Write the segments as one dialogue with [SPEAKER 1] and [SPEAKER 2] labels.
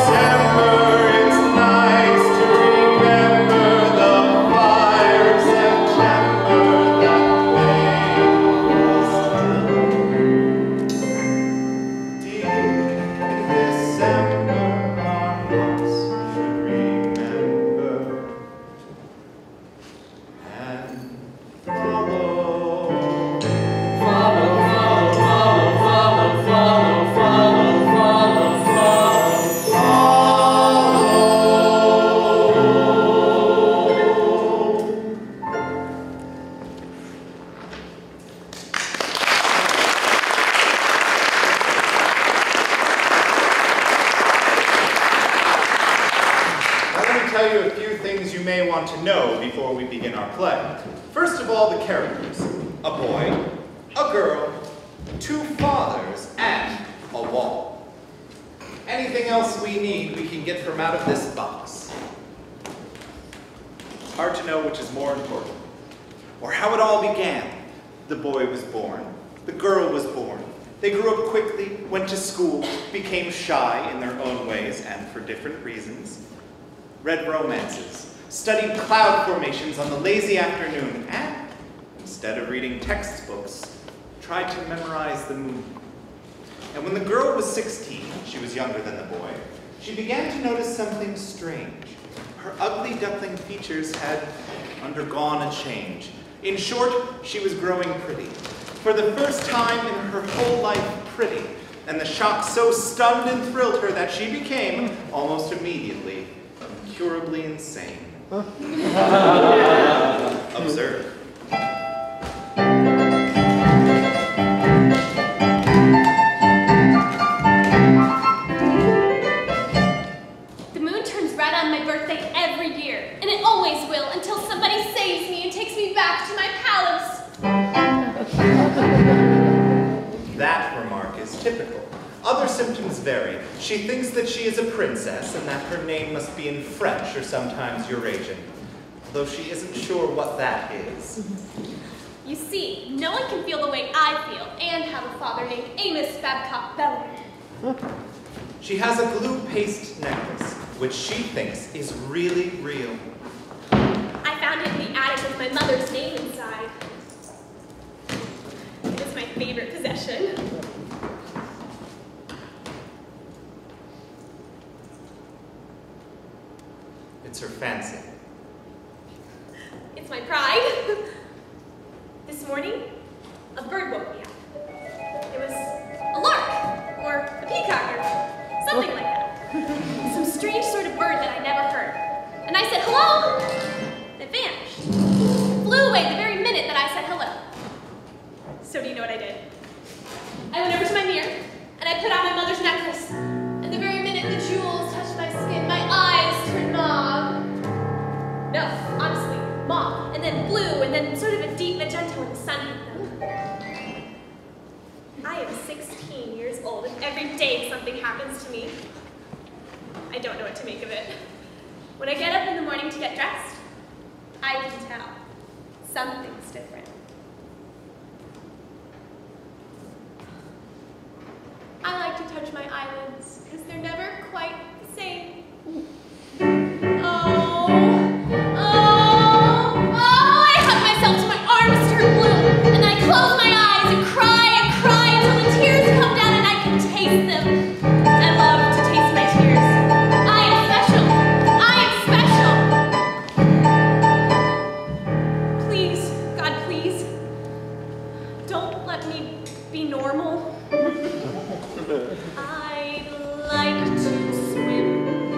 [SPEAKER 1] December tell you a few things you may want to know before we begin our play. First of all, the characters. A boy, a girl, two fathers, and a wall. Anything else we need, we can get from out of this box. Hard to know which is more important, or how it all began. The boy was born. The girl was born. They grew up quickly, went to school, became shy in their own ways and for different reasons, read romances, studied cloud formations on the lazy afternoon, and instead of reading textbooks, tried to memorize the moon. And when the girl was 16, she was younger than the boy, she began to notice something strange. Her ugly duckling features had undergone a change. In short, she was growing pretty. For the first time in her whole life, pretty. And the shock so stunned and thrilled her that she became, almost immediately, incurably insane. Observe.
[SPEAKER 2] The moon turns red on my birthday every year, and it always will until somebody saves me and takes me back to my palace.
[SPEAKER 1] That remark is typical. Other symptoms vary. She thinks that she is a princess and that her name must be in French or sometimes Eurasian, though she isn't sure what that is.
[SPEAKER 2] You see, no one can feel the way I feel and have a father named Amos Babcock Bellamy.
[SPEAKER 1] She has a glue paste necklace, which she thinks is really real.
[SPEAKER 2] I found it in the attic with my mother's name inside. It is my favorite possession.
[SPEAKER 1] It's her fancy.
[SPEAKER 2] It's my pride. This morning, a bird woke me up. It was a lark, or a peacock, or something like that. Some strange sort of bird that I never heard. And I said, hello! It vanished. Flew away the very minute that I said hello. So do you know what I did? I went over to my mirror, and I put on my mother's necklace. And the very minute the jewels touched my skin, my eyes turned mauve. No, honestly, mauve, and then blue, and then sort of a deep magenta when the sun hit them. I am 16 years old, and every day something happens to me. I don't know what to make of it. When I get up in the morning to get dressed, I can tell something's different. I like to touch my eyelids because they're never quite the same. I hug myself till my arms turn blue, and then I close my eyes and cry until the tears come down and I can taste them. I love to taste my tears. I am special. Please, God, please, don't let me be normal. I'd like to swim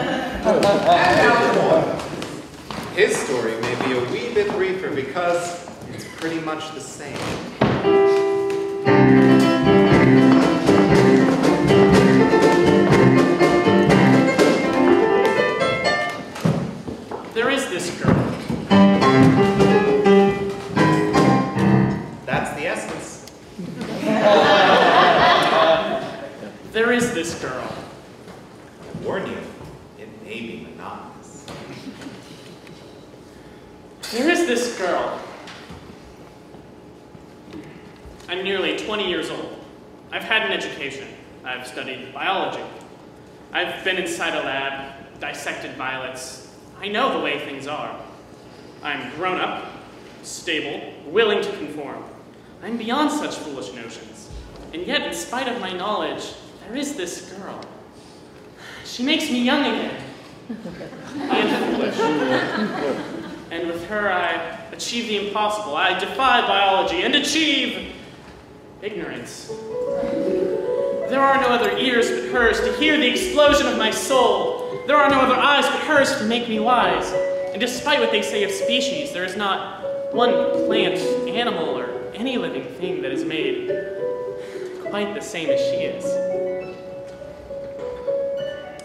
[SPEAKER 1] And now the boy. His story may be a wee bit briefer because it's pretty much the same.
[SPEAKER 3] There is this girl.
[SPEAKER 1] That's the essence.
[SPEAKER 3] There is this girl.
[SPEAKER 1] I warn you, it may be monotonous.
[SPEAKER 3] There is this girl. I'm nearly 20 years old. I've had an education. I've studied biology. I've been inside a lab, dissected violets. I know the way things are. I'm grown up, stable, willing to conform. I'm beyond such foolish notions. And yet, in spite of my knowledge, there is this girl. She makes me young again. And foolish. And with her, I achieve the impossible. I defy biology and achieve ignorance. There are no other ears but hers to hear the explosion of my soul. There are no other eyes but hers to make me wise. And despite what they say of species, there is not one plant, animal, or any living thing that is made quite the same as she is.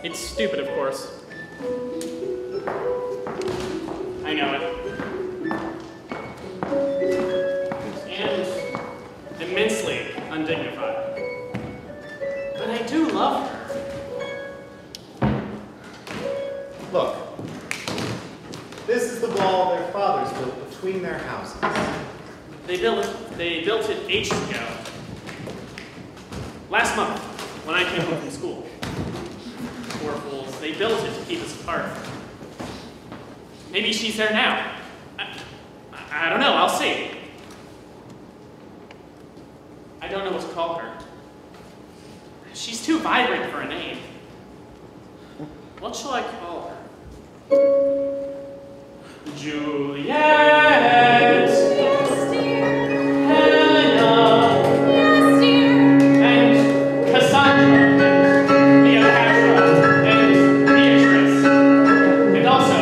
[SPEAKER 3] It's stupid, of course. I know it. And immensely undignified. But I do love her.
[SPEAKER 1] Look, this is the wall their fathers built between their houses.
[SPEAKER 3] They built it ages ago. Last month, when I came home from school. Poor fools, they built it to keep us apart. Maybe she's there now. I don't know, I'll see. I don't know what to call her. She's too vibrant for a name. What shall I call her? Juliet!
[SPEAKER 2] Yes, dear.
[SPEAKER 3] Helena!
[SPEAKER 2] Yes, dear.
[SPEAKER 3] And Cassandra! And Cleopatra! And Beatrice! And also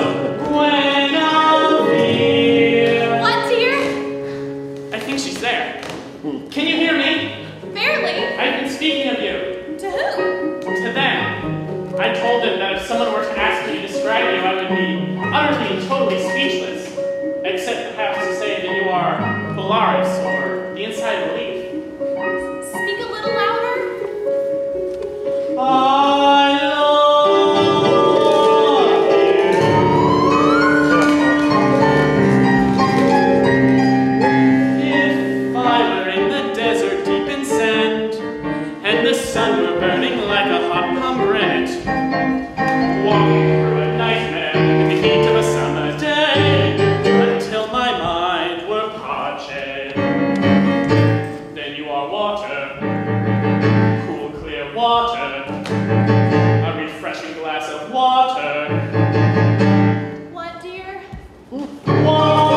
[SPEAKER 3] Guinevere!
[SPEAKER 2] What, dear?
[SPEAKER 3] I think she's there. Can you hear me?
[SPEAKER 2] Barely.
[SPEAKER 3] I've been speaking of you.
[SPEAKER 2] To who?
[SPEAKER 3] To them. I told them that if someone were to ask me to describe you, I would be utterly and totally speechless, except perhaps to say that you are Polaris, or the inside of a leaf.
[SPEAKER 2] Speak a little louder.
[SPEAKER 3] I love you. If I were in the desert deep in sand, and the sun were burning like a hot pomegranate, walking through a nightmare in the heat of a summer day, until my mind were parched. Then you are water, cool, clear water, a refreshing glass of water.
[SPEAKER 2] What, dear?
[SPEAKER 3] Love.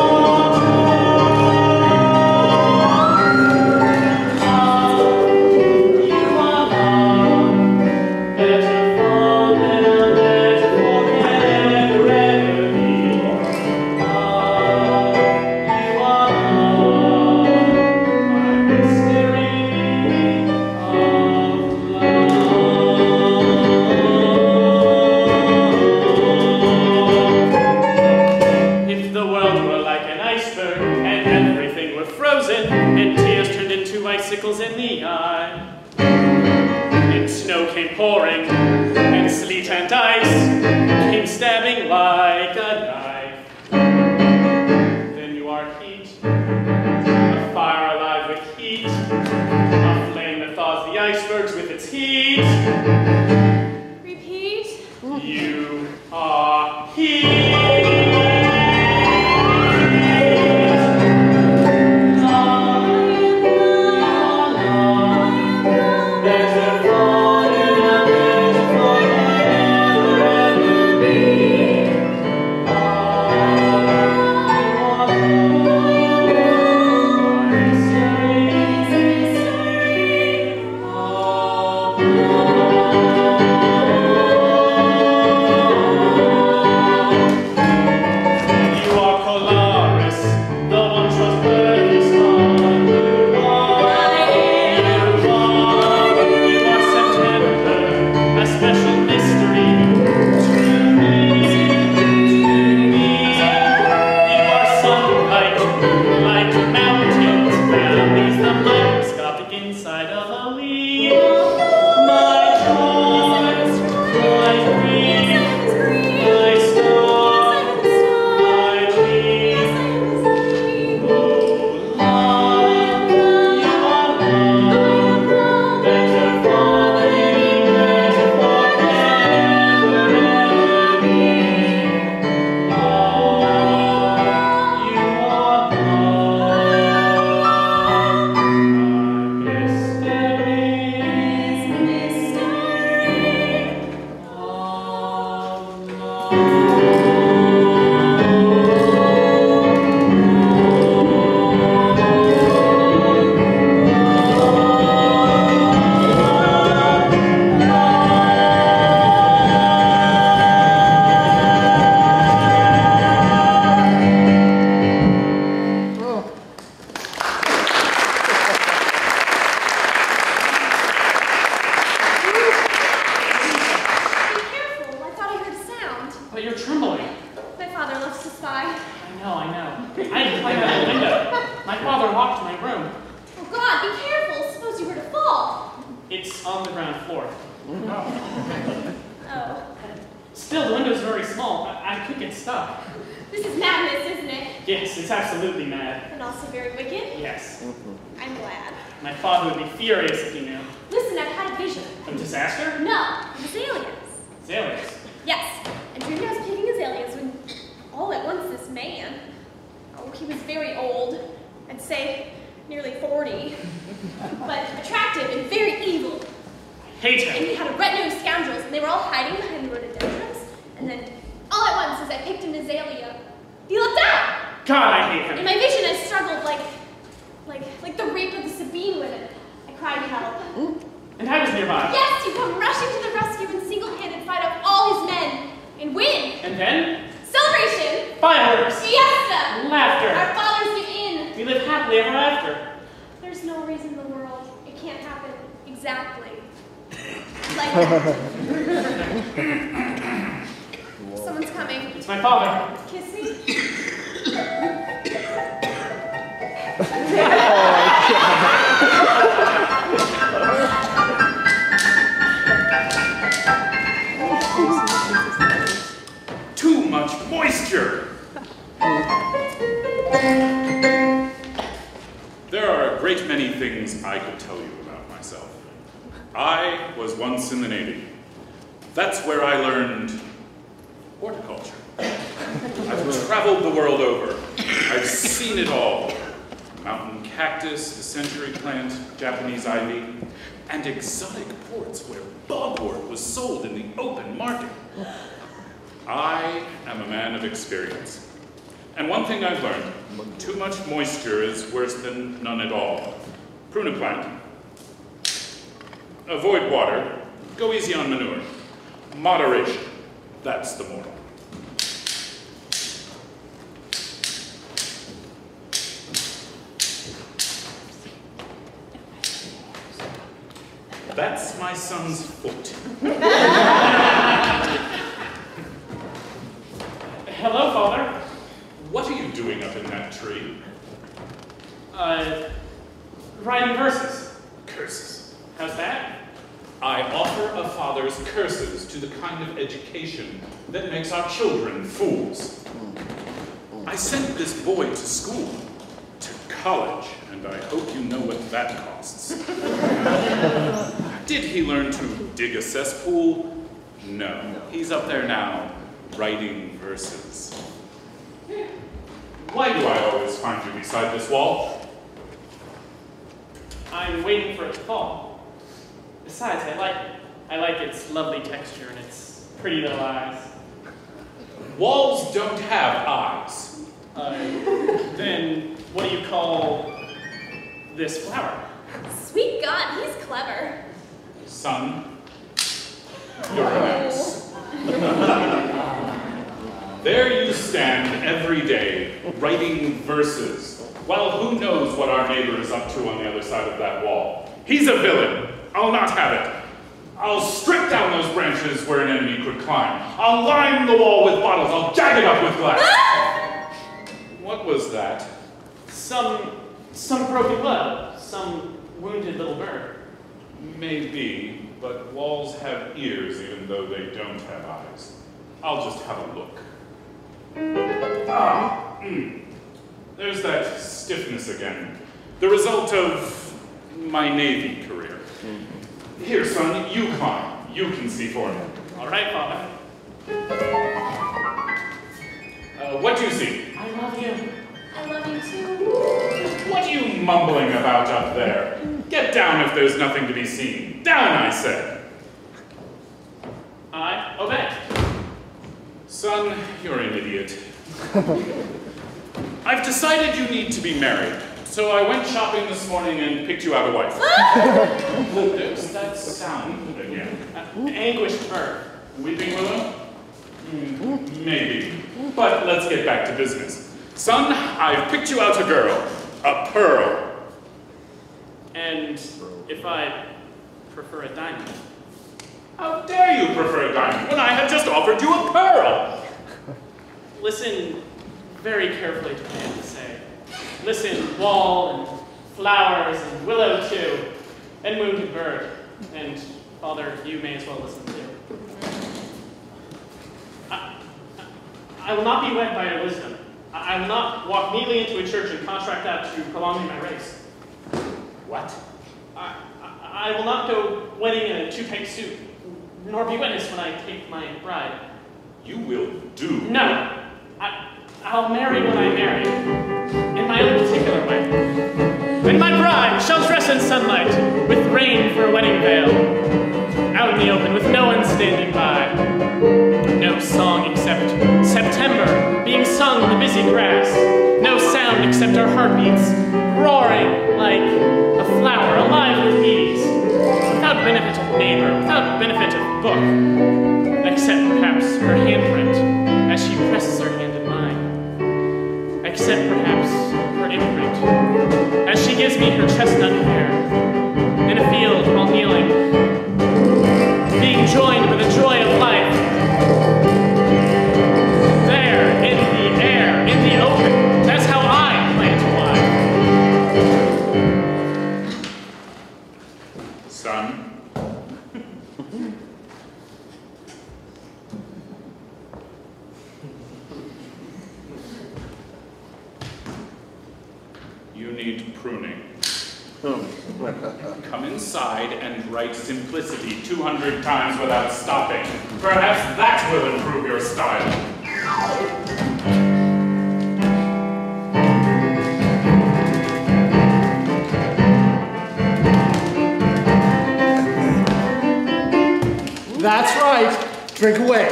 [SPEAKER 2] Someone's coming.
[SPEAKER 3] It's my father.
[SPEAKER 2] Kiss me.
[SPEAKER 4] Too much moisture. There are a great many things I could tell you about myself. I was once in the Navy. That's where I learned horticulture. I've traveled the world over. I've seen it all. Mountain cactus, the century plant, Japanese ivy, and exotic ports where bogwort was sold in the open market. I am a man of experience. And one thing I've learned, too much moisture is worse than none at all. Prune a plant. Avoid water. Go easy on manure. Moderation. That's the moral. That's my son's foot.
[SPEAKER 3] Hello, Father.
[SPEAKER 4] What are you doing up in that tree?
[SPEAKER 3] Writing verses.
[SPEAKER 4] Curses.
[SPEAKER 3] How's that?
[SPEAKER 4] I offer a father's curses to the kind of education that makes our children fools. I sent this boy to school, to college, and I hope you know what that costs. Did he learn to dig a cesspool? No. He's up there now, writing verses. Why do I always find you beside this wall?
[SPEAKER 3] I'm waiting for it to fall. Besides, I like it. I like its lovely texture and its pretty little eyes.
[SPEAKER 4] Walls don't have eyes.
[SPEAKER 3] Then what do you call this flower?
[SPEAKER 2] Sweet God, he's clever.
[SPEAKER 4] Son, you're an ass. There you stand every day, writing verses, while who knows what our neighbor is up to on the other side of that wall. He's a villain. I'll not have it. I'll strip down those branches where an enemy could climb. I'll line the wall with bottles. I'll jag it up with glass. What was that?
[SPEAKER 3] Some broken blood. Some wounded little bird.
[SPEAKER 4] Maybe, but walls have ears even though they don't have eyes. I'll just have a look. There's that stiffness again. The result of my Navy career. Here, son, you climb. You can see for me.
[SPEAKER 3] All right, Father.
[SPEAKER 4] What do you see?
[SPEAKER 3] I love you.
[SPEAKER 2] I love you too.
[SPEAKER 4] What are you mumbling about up there? Get down if there's nothing to be seen. Down, I said.
[SPEAKER 3] I obey.
[SPEAKER 4] Son, you're an idiot. I've decided you need to be married, so I went shopping this morning and picked you out a wife. Does that sound again?
[SPEAKER 3] Anguished birth.
[SPEAKER 4] Weeping willow? Maybe. But let's get back to business. Son, I've picked you out a girl. A pearl.
[SPEAKER 3] And if I prefer a diamond?
[SPEAKER 4] How dare you prefer a diamond when I have just offered you a pearl?
[SPEAKER 3] Listen very carefully to what I have to say. Listen, wall and flowers and willow too, and wounded bird. And Father, you may as well listen too. I will not be wed by your wisdom. I will not walk neatly into a church and contract out to prolonging my race.
[SPEAKER 4] What?
[SPEAKER 3] I will not go wedding in a too-tight suit, nor be witness when I take my bride.
[SPEAKER 4] You will do.
[SPEAKER 3] No. I'll marry when I marry, in my own particular way. And my bride shall dress in sunlight, with rain for a wedding veil, out in the open with no one standing by. No song except September being sung in the busy grass. No sound except our heartbeats, roaring like a flower alive with bees, without benefit of neighbor, without benefit of book, except perhaps her handprint as she presses her hand in mine, except perhaps her imprint as she gives me her chestnut hair in a field while kneeling, being joined by the joy of life. There, in the air, in the open, that's how I plant a wife.
[SPEAKER 4] Son. You need pruning. Come inside and write simplicity 200 times without stopping. Perhaps that will improve your style.
[SPEAKER 5] That's right. Drink away.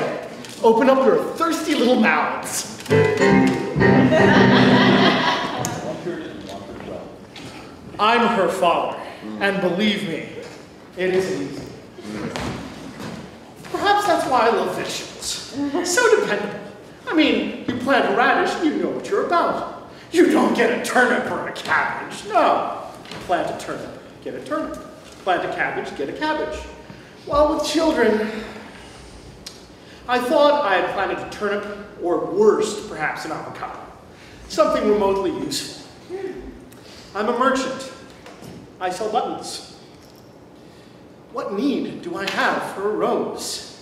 [SPEAKER 5] Open up your thirsty little mouths. I'm her father, and believe me, it isn't easy. Perhaps that's why I love vegetables. So dependable. I mean, you plant a radish, you know what you're about. You don't get a turnip or a cabbage. No. Plant a turnip, get a turnip. Plant a cabbage, get a cabbage. While with children, I thought I had planted a turnip, or worst, perhaps an avocado. Something remotely useful. I'm a merchant. I sell buttons. What need do I have for a rose?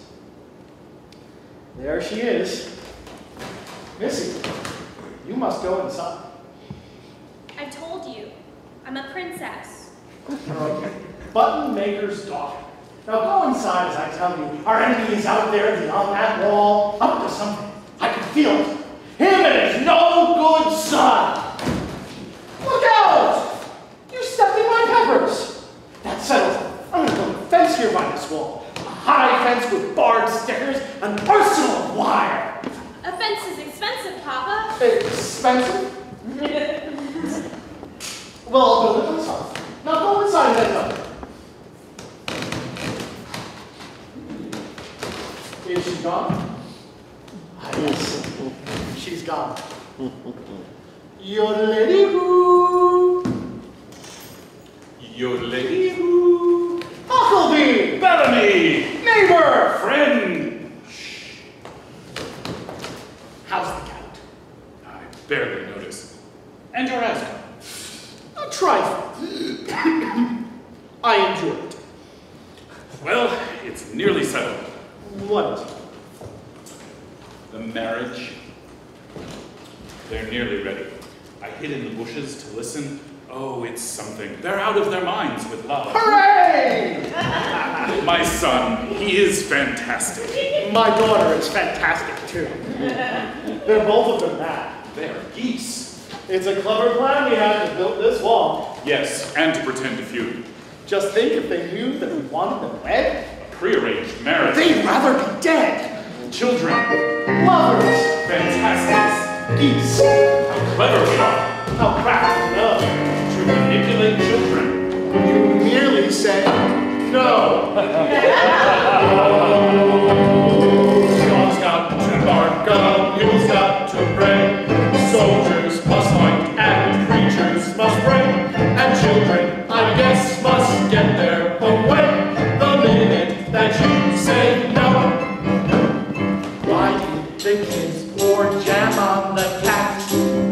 [SPEAKER 5] There she is. Missy, you must go inside.
[SPEAKER 2] I told you, I'm a princess.
[SPEAKER 5] Okay. Button maker's daughter. Now go inside as I tell you. Our enemy is out there beyond that wall, up to something. I can feel it. Him and his no good son. Look out! You stepped in my peppers. That settles it. I'm gonna build a fence here by this wall. A high fence with barred stickers, an arsenal of wire.
[SPEAKER 2] A fence is expensive, Papa.
[SPEAKER 5] Expensive? Well, I'll build it myself. Now go inside and head up. Is she gone? Yes. She's gone. Yodelady-hoo.
[SPEAKER 4] Yodelady-hoo.
[SPEAKER 5] Huckleberry.
[SPEAKER 4] Bellamy.
[SPEAKER 5] Neighbor.
[SPEAKER 4] Friend. Shh.
[SPEAKER 5] How's the cat?
[SPEAKER 4] I barely noticed. And your ascot.
[SPEAKER 5] A trifle. I enjoy it.
[SPEAKER 4] Well, it's nearly settled.
[SPEAKER 5] What is it?
[SPEAKER 4] The marriage. They're nearly ready. I hid in the bushes to listen. Oh, it's something. They're out of their minds with love.
[SPEAKER 5] Hooray!
[SPEAKER 4] My son, he is fantastic.
[SPEAKER 5] My daughter is fantastic, too. They're both of them mad.
[SPEAKER 4] They are geese.
[SPEAKER 5] It's a clever plan we had to build this wall.
[SPEAKER 4] Yes, and to pretend to feud.
[SPEAKER 5] Just think if they knew that we wanted them wed.
[SPEAKER 4] A prearranged marriage.
[SPEAKER 5] They'd rather be dead.
[SPEAKER 4] children,
[SPEAKER 5] Lovers.
[SPEAKER 4] fantastics.
[SPEAKER 5] Geese.
[SPEAKER 4] How clever we are
[SPEAKER 5] How practical.
[SPEAKER 4] to manipulate children.
[SPEAKER 5] You merely say no.
[SPEAKER 4] Dogs got to bark, mules got to bray. Soldiers must fight and preachers must pray. And children, I guess, must get their own way the minute that you say no.
[SPEAKER 5] Why did the kids pour jam on the cat?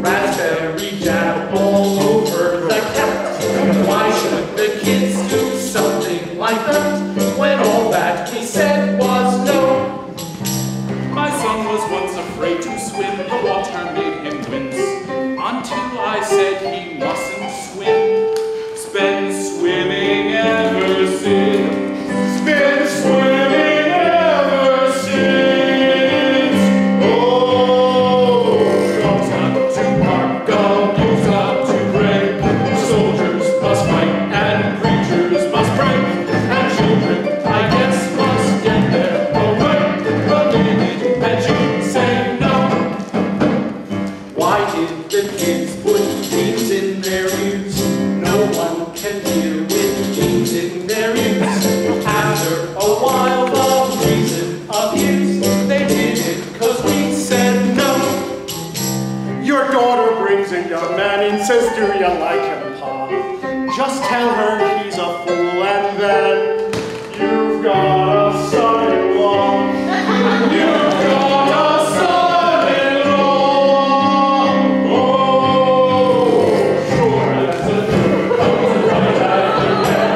[SPEAKER 5] Raspberry jam all over the cat. Why should the kids do something like that when all that he said was no?
[SPEAKER 4] My son was once afraid to swim, the water made him wince, until I said he mustn't swim. It's been swimming ever since. It's been swimming ever since. Oh, dogs got to bark, mules got to bray. Soldiers must fight and preachers must pray. And children, I guess, must get their own way the minute that you say no.
[SPEAKER 5] Why did the kids put beans in their ears? No one can hear with beans in their ears. After a while, the reason appears. They did it 'cause we said no. Your daughter brings a young man in, says, do you like him, Pa? Just tell her he's a fool, and then you've got a son-in-law. You've got a son-in-law. Oh, sure as the dew comes right after day.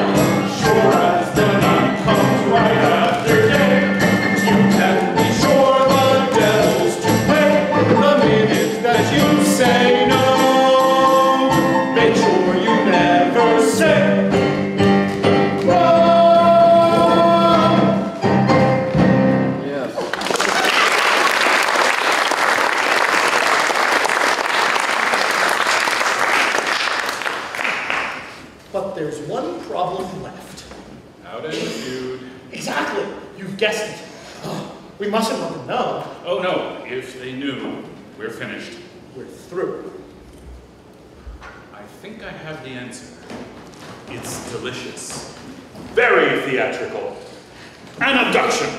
[SPEAKER 5] Sure as the night comes right after day. You can be sure the devil's to pay the minute that you say no. Make sure you never say no. Yes. But there's one problem left.
[SPEAKER 4] How to feud.
[SPEAKER 5] Exactly. You've guessed it. We mustn't let them know.
[SPEAKER 4] Oh no, if they knew, we're finished.
[SPEAKER 5] We're through.
[SPEAKER 4] I think I have the answer. It's delicious. Very theatrical. An abduction.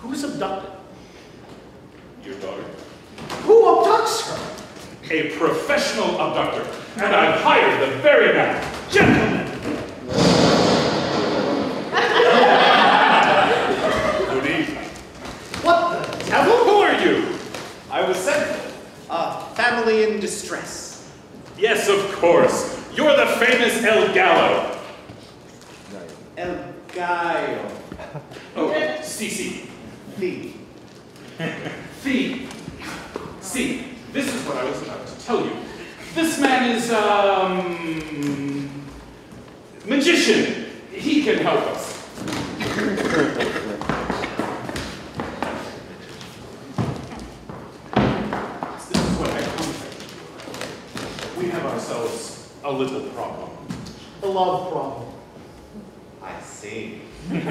[SPEAKER 5] Who's abducted?
[SPEAKER 4] Your daughter.
[SPEAKER 5] Who abducts her?
[SPEAKER 4] A professional abductor. And I've hired the very man. Gentlemen. Good evening.
[SPEAKER 5] What the devil?
[SPEAKER 4] Who are you?
[SPEAKER 1] I was sent for a family in distress.
[SPEAKER 4] Yes, of course. You're the famous El Gallo.
[SPEAKER 1] El Gallo.
[SPEAKER 4] Oh, see.
[SPEAKER 1] Fee.
[SPEAKER 4] See, this is what I was about to tell you. This man is, magician. He can help us. This is what I contemplate. We have ourselves a little problem.
[SPEAKER 5] A love problem.
[SPEAKER 1] I see. You two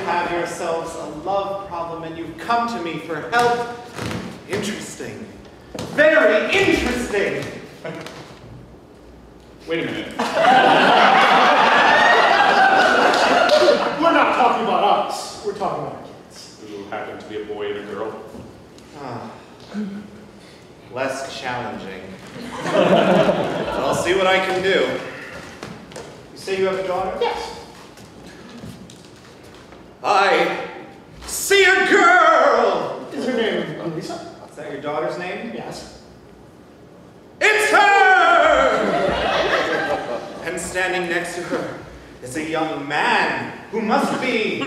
[SPEAKER 1] have yourselves a love problem and you've come to me for help. Interesting. Very interesting.
[SPEAKER 4] Wait a minute.
[SPEAKER 5] We're not talking about us. We're talking about our kids.
[SPEAKER 4] Who happen to be a boy and a girl?
[SPEAKER 1] Less challenging. But I'll see what I can do. You say you have a daughter?
[SPEAKER 5] Yes.
[SPEAKER 1] I see a girl!
[SPEAKER 5] Is her name Lisa?
[SPEAKER 1] Is that your daughter's name?
[SPEAKER 5] Yes.
[SPEAKER 1] It's her! And standing next to her is a young man who must be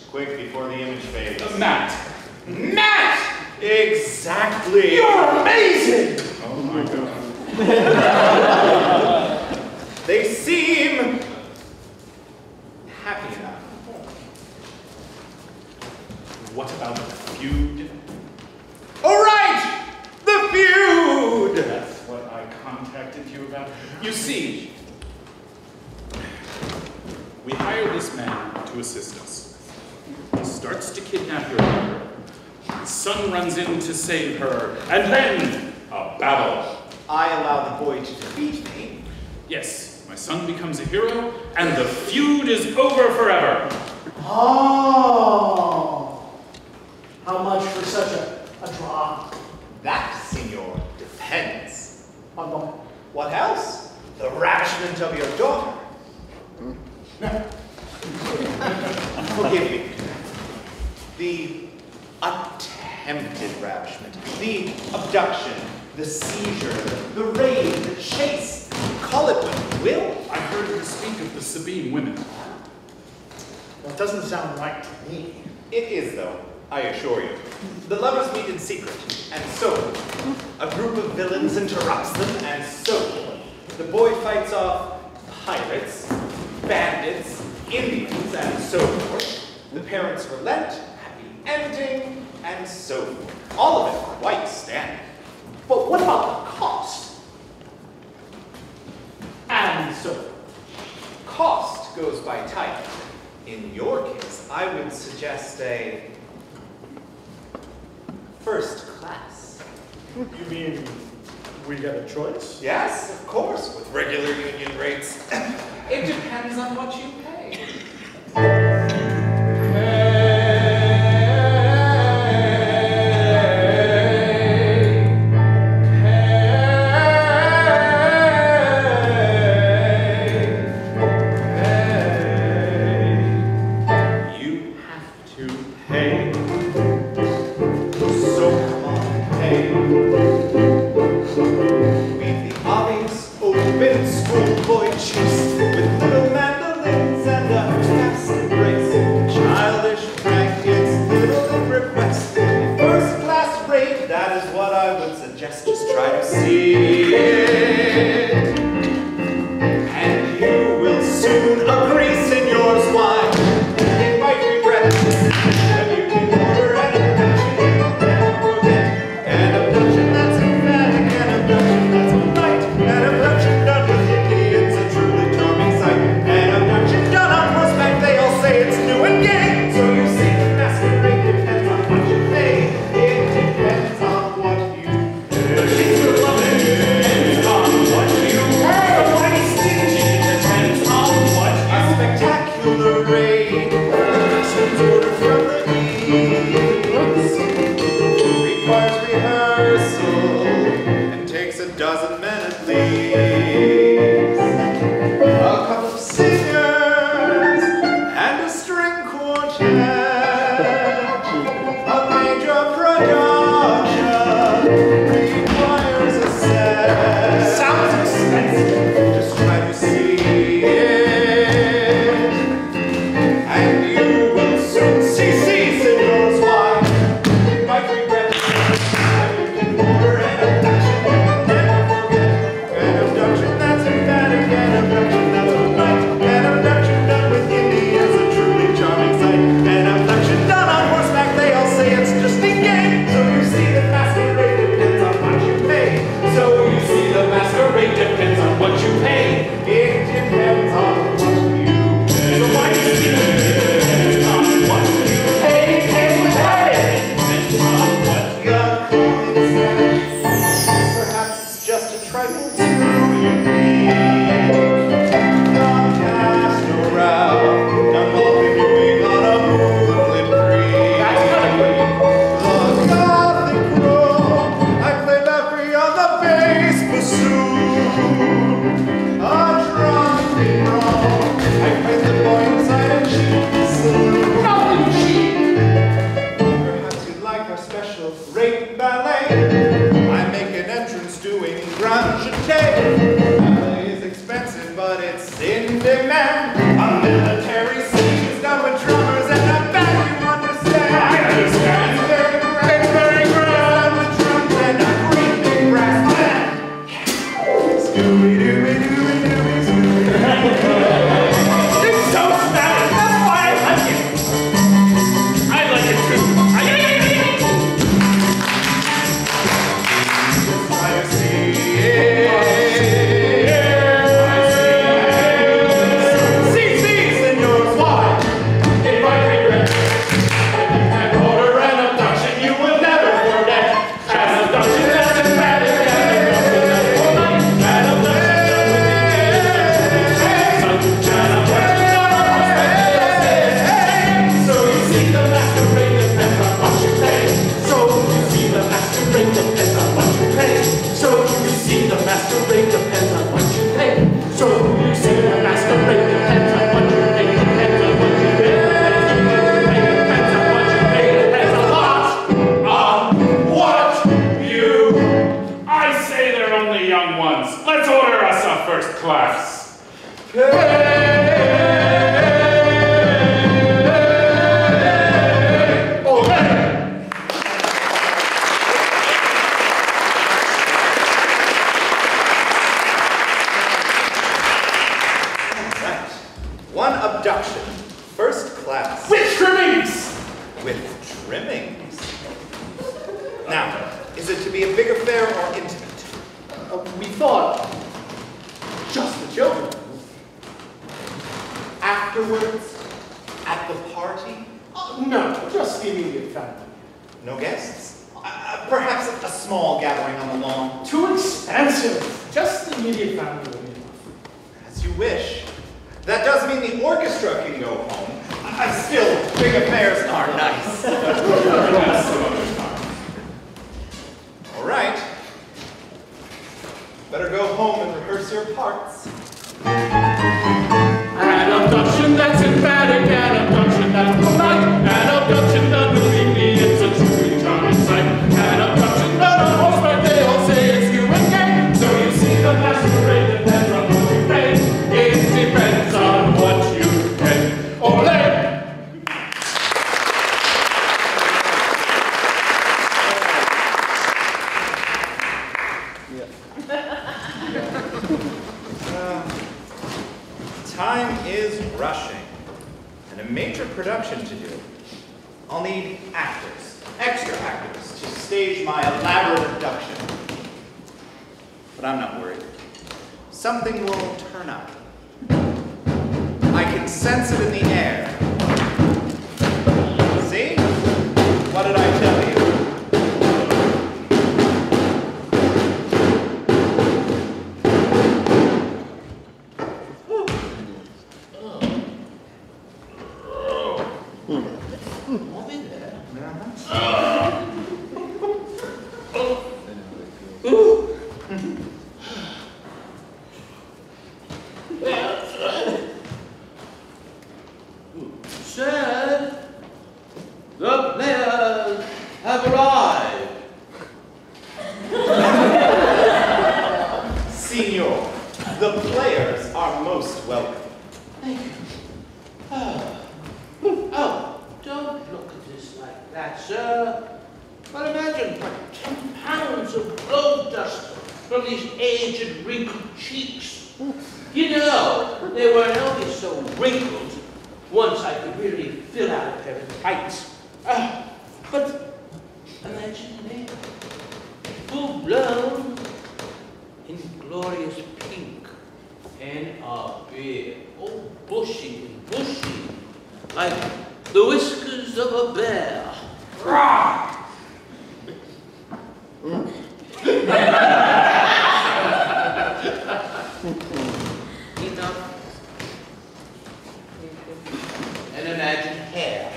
[SPEAKER 1] quick before the image fades.
[SPEAKER 4] Matt.
[SPEAKER 1] Matt! Exactly!
[SPEAKER 5] You're amazing!
[SPEAKER 4] Oh my God.
[SPEAKER 1] They seem happy enough.
[SPEAKER 4] What about the feud?
[SPEAKER 1] All right! The feud!
[SPEAKER 4] That's what I contacted you about. You see, we hired this man to to assist us. He starts to kidnap your daughter. My son runs in to save her, and then a battle.
[SPEAKER 1] I allow the boy to defeat me.
[SPEAKER 4] Yes, my son becomes a hero, and the feud is over forever.
[SPEAKER 5] Oh! How much for such a draw?
[SPEAKER 1] That, senor, depends.
[SPEAKER 5] On what?
[SPEAKER 1] What else? The ravishment of your daughter. Forgive me. The attempted ravishment, the abduction, the seizure, the raid, the chase. Call it what you will.
[SPEAKER 4] I heard you speak of the Sabine women.
[SPEAKER 5] That doesn't sound right to me.
[SPEAKER 1] It is, though, I assure you. The lovers meet in secret, and so a group of villains interrupts them, and so the boy fights off pirates, bandits, Indians, and so forth. The parents relent, happy ending, and so forth. All of it quite standard.
[SPEAKER 5] But what about the cost? And so forth.
[SPEAKER 1] Cost goes by type. In your case, I would suggest a first class.
[SPEAKER 5] You mean we got a choice?
[SPEAKER 1] Yes, of course, with regular union rates. It depends on what you pay. You have to pay. So come on, pay. We've the obvious open schoolboy chase with little mandolins and a fast embrace. Childish brackets, little request. First class rate, that is what I would suggest. Just try to see it. And you will soon agree, seniors, why it might regret. And you can order an abduction, you'll never forget. An abduction that's emphatic, an abduction that's polite. An abduction done with Indians, a truly charming sight. An abduction done on horseback, they all say it's new and gay. So you see, the masquerade depends on what you pay. It depends on what you pay. The sheets are loving.
[SPEAKER 5] No, just the immediate family.
[SPEAKER 1] No guests? Perhaps a small gathering on the lawn?
[SPEAKER 5] Too expensive. Just the immediate family will be enough.
[SPEAKER 1] As you wish. That does mean the orchestra can go home. Still, big affairs are nice. All right. Better go home and rehearse your parts.
[SPEAKER 3] An abduction that's emphatic, an abduction that's polite, an abduction done moving me, it's a truly charming sight. An abduction done on horseback, they all say it's you and gay. So you see the masquerade depends on what you pay. It depends on what you pay. Ole!
[SPEAKER 1] Time is rushing, and a major production to do. I'll need actors, extra actors, to stage my elaborate abduction. But I'm not worried. Something will turn up. I can sense it in the air. See? What did I tell you?
[SPEAKER 6] Sir, the players have arrived.
[SPEAKER 1] Signor, the players are most welcome.
[SPEAKER 6] Thank you. Oh, don't look at this like that, sir. But imagine 10 pounds of gold dust from these aged, wrinkled cheeks. You know, they weren't only so wrinkled, once I could really fill out a pair of tights. But imagine them, full blown, in glorious pink, and a beard, all bushy and bushy, like the whiskers of a bear. Rah! And imagine hair.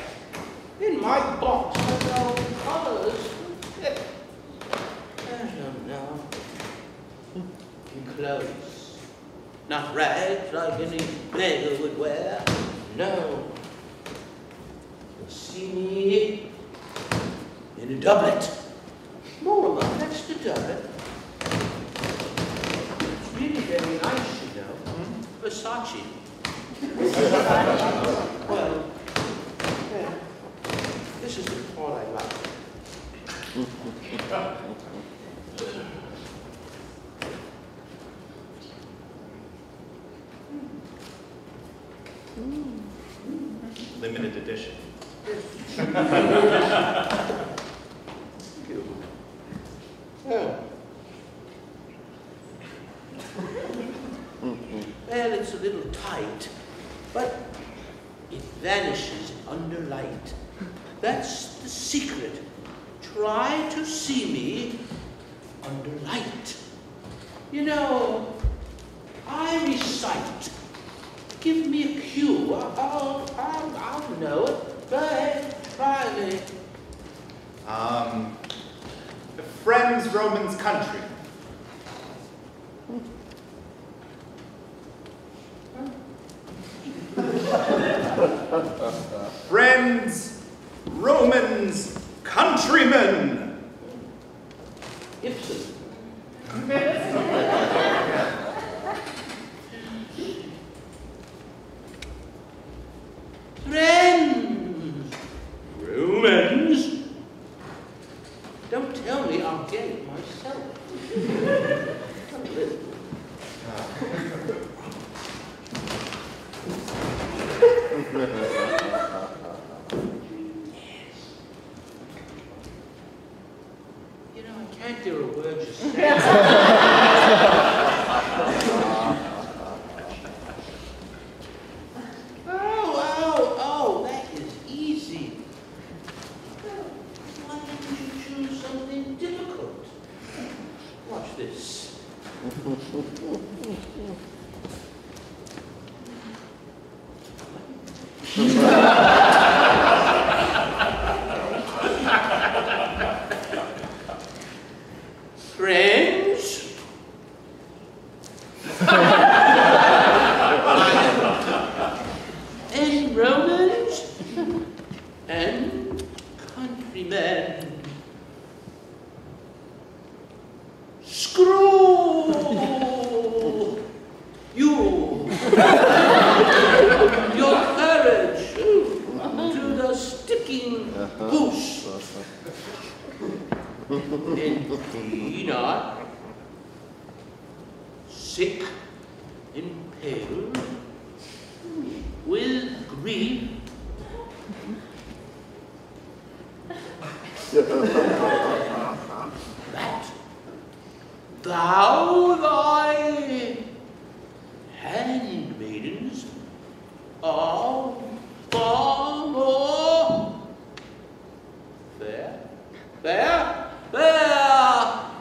[SPEAKER 6] In my box of all colors. I don't know. In clothes. Not rags like any beggar would wear. No. You'll see me in a doublet. More or less, next to doublet. It's really very nice, you know. Versace. Well, yeah, this is the part I like.
[SPEAKER 1] Limited edition.
[SPEAKER 6] Oh. Well, it's a little tight, but it vanishes under light. That's the secret. Try to see me under light. You know, I recite. Give me a cue. I'll know it. Go ahead, try me.
[SPEAKER 1] Friends, Romans, country. Friends, Romans, countrymen.
[SPEAKER 6] Ibsen. Friends, Romans. Don't tell me I'll get it myself. Come a little. You know, I can't do a word just saying. Oh, that is easy. and countrymen. Screw you, your courage to the sticking goose. And be not sick and pale with grief. That thou thy handmaidens are far more fair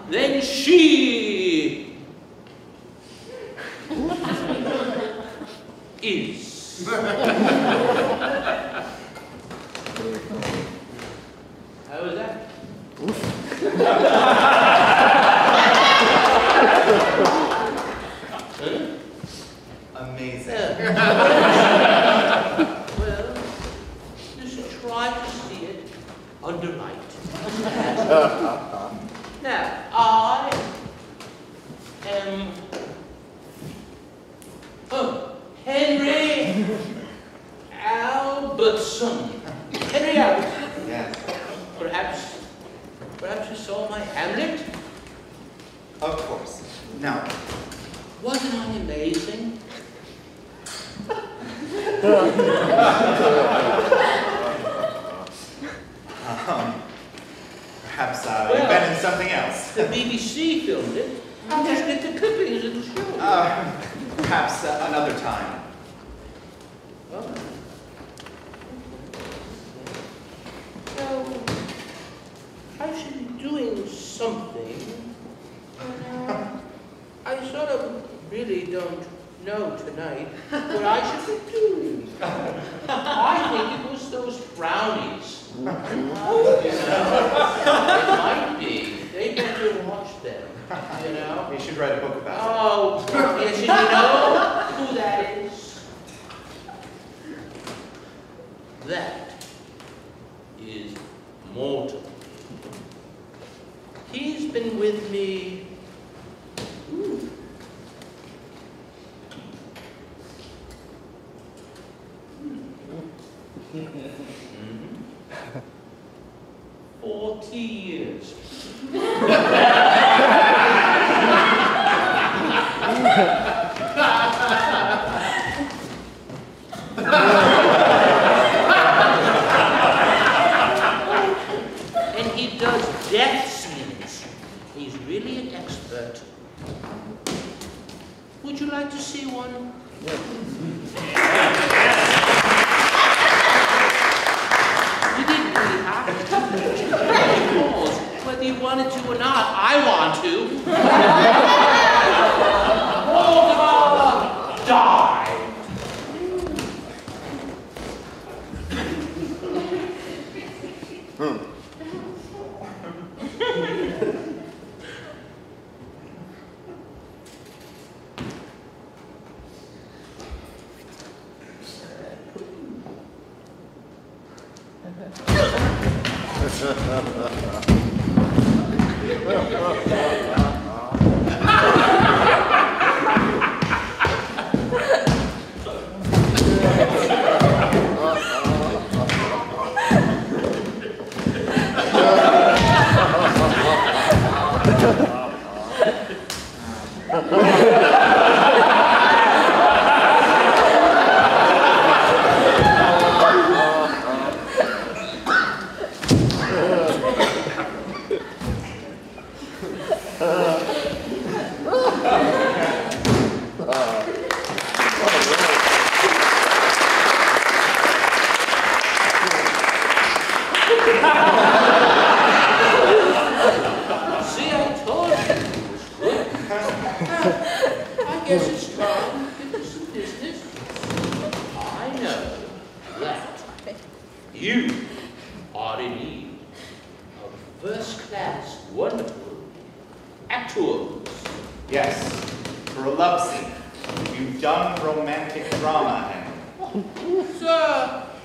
[SPEAKER 6] than she is. How was that?
[SPEAKER 1] Amazing.
[SPEAKER 6] Well, just try to see it under light. Now, I am Henry Albertson. Henry Albertson.
[SPEAKER 1] Yes.
[SPEAKER 6] Perhaps you saw my Hamlet?
[SPEAKER 1] Of course. Now,
[SPEAKER 6] Wasn't I amazing?
[SPEAKER 1] Perhaps you've been in something else.
[SPEAKER 6] The BBC filmed it. I'll just get the clippings and show you.
[SPEAKER 1] Perhaps another time.
[SPEAKER 6] Well, so, I should be doing something. I sort of really don't know tonight what I should be doing. I think it was those brownies. You know, it might be. They better watch them, you know.
[SPEAKER 1] You should write a book about
[SPEAKER 6] Oh, yes, and you know who that is? That is Morton. He's been with me. Mm-hmm. 40 years. And he does death scenes. He's really an expert. Would you like to see one? You didn't really have to. Whether you wanted to or not, I want to. Oh, die.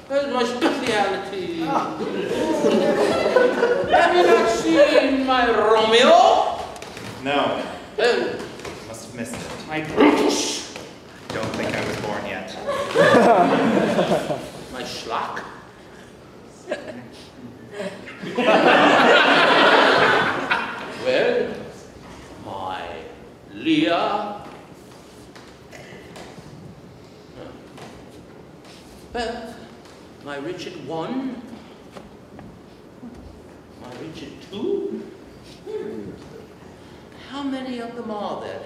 [SPEAKER 6] That's my speciality. Have you not seen my Romeo?
[SPEAKER 1] No,
[SPEAKER 6] Oh,
[SPEAKER 1] must have missed it.
[SPEAKER 6] my Brutus.
[SPEAKER 1] Don't think I was born yet.
[SPEAKER 6] My Schlock. Well, my Leah. Well, my Richard I. My Richard II. How many of them are there?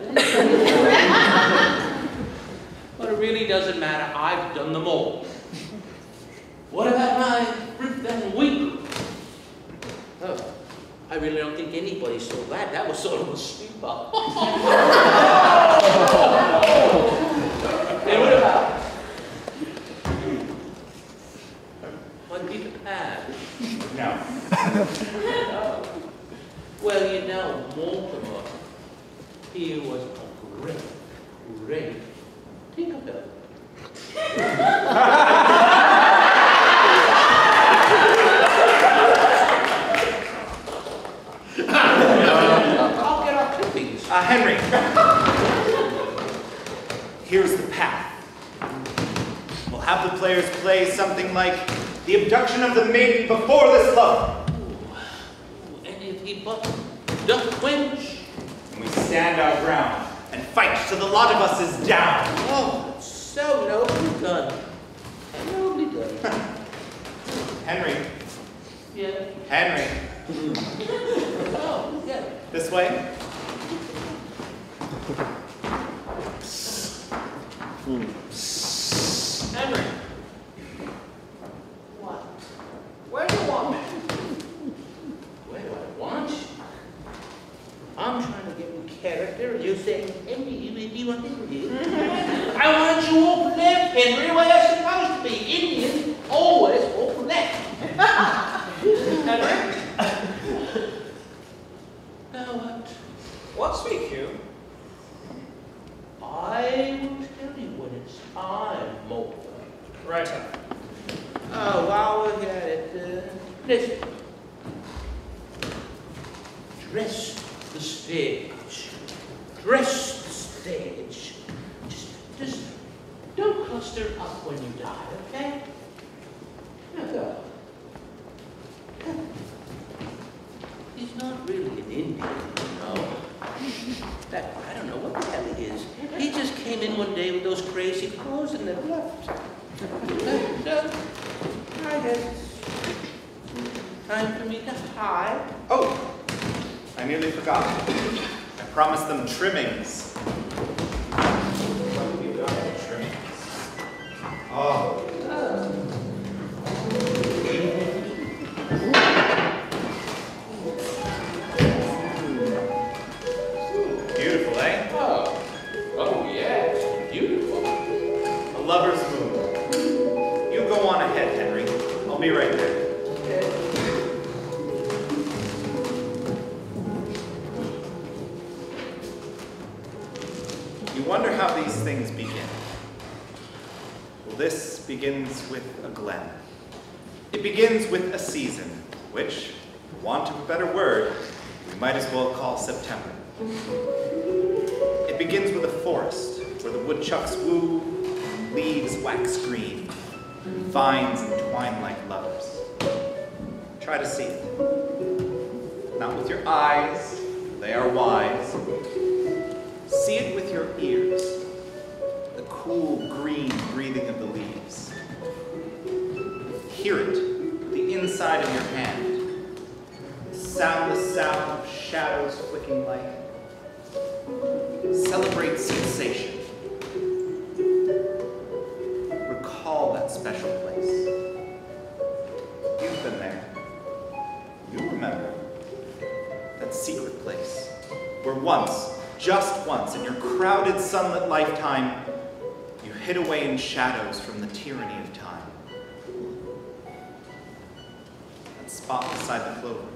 [SPEAKER 6] But it really doesn't matter. I've done them all. What about my Rip Van Winkle? Oh, I really don't think anybody saw that. That was sort of a sweeper. And what about my Peter Pan?
[SPEAKER 1] No.
[SPEAKER 6] Oh. Well, you know, Mortimer, he was a great, great Tinkerbell. I'll get our clippings.
[SPEAKER 1] Henry. Here's the path. We'll have the players play something like the abduction of the maiden before this lover.
[SPEAKER 6] Any of he but duck quench.
[SPEAKER 1] And we stand our ground and fight till the lot of us is down.
[SPEAKER 6] Oh, so nobly done. Nobly done.
[SPEAKER 1] Henry.
[SPEAKER 6] Yeah.
[SPEAKER 1] Henry.
[SPEAKER 6] Oh, yeah.
[SPEAKER 1] This way.
[SPEAKER 5] Henry.
[SPEAKER 6] What?
[SPEAKER 5] Where do you want me?
[SPEAKER 6] Where do I want you? I'm trying to get in character, and you're saying, Henry, you want me? I want you open left, Henry, where you're supposed to be. Indians always open left.
[SPEAKER 5] Henry?
[SPEAKER 6] Now what?
[SPEAKER 5] What speak you?
[SPEAKER 6] I will tell you when it's time, Mortimer.
[SPEAKER 5] Right up.
[SPEAKER 6] Oh, while we're at it, listen. Dress the stage. Dress the stage. Just don't cluster up when you die, okay? Now go. He's not really an Indian, you know. That, I don't know what the hell he is. He just came in one day with those crazy clothes and then left. So, I guess it's time for me to hide.
[SPEAKER 1] Oh, I nearly forgot. I promised them trimmings. What have you got for trimmings? Oh. Beautiful, eh?
[SPEAKER 6] Oh yeah, beautiful.
[SPEAKER 1] A lover's move. You go on ahead, Henry. I'll be right there. You wonder how these things begin. Well, this begins with a glen. It begins with a season, which, for want of a better word, we might as well call September. It begins with a forest, where the woodchucks woo, leaves wax green, vines entwine like lovers. Try to see it. Not with your eyes, they are wise. See it with your ears, the cool green breathing of the leaves. Hear it with the inside of your hand, the soundless sound of shadows flicking light. Celebrate sensation. Recall that special place. You've been there. You remember. That secret place where once, just once, in your crowded sunlit lifetime, you hid away in shadows from the tyranny of time. That spot beside the clover.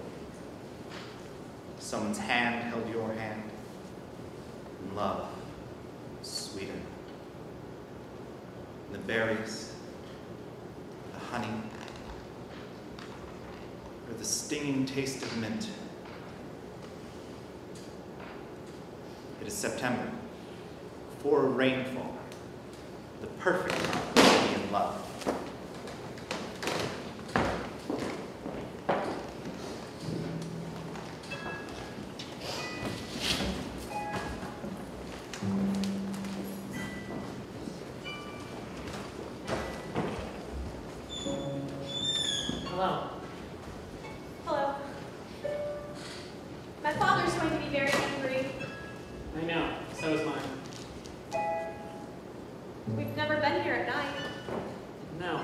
[SPEAKER 1] Someone's hand held your hand. And love, sweeter. And the berries, the honey, or the stinging taste of mint. It is September, before rainfall, the perfect time to be in love.
[SPEAKER 3] Hello.
[SPEAKER 2] Hello. My father's going to be very angry.
[SPEAKER 3] I know. So is mine.
[SPEAKER 2] We've never been here at night.
[SPEAKER 3] No.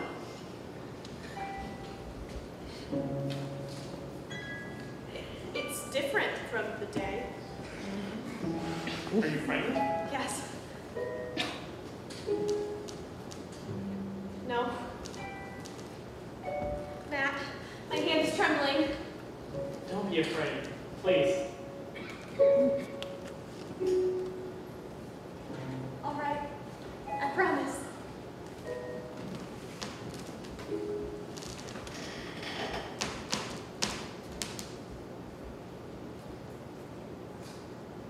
[SPEAKER 2] It's different from the day.
[SPEAKER 3] Are you frightened?
[SPEAKER 2] Yes. No. Matt, my hand is trembling.
[SPEAKER 3] Don't be afraid. Please.
[SPEAKER 2] All right. I promise.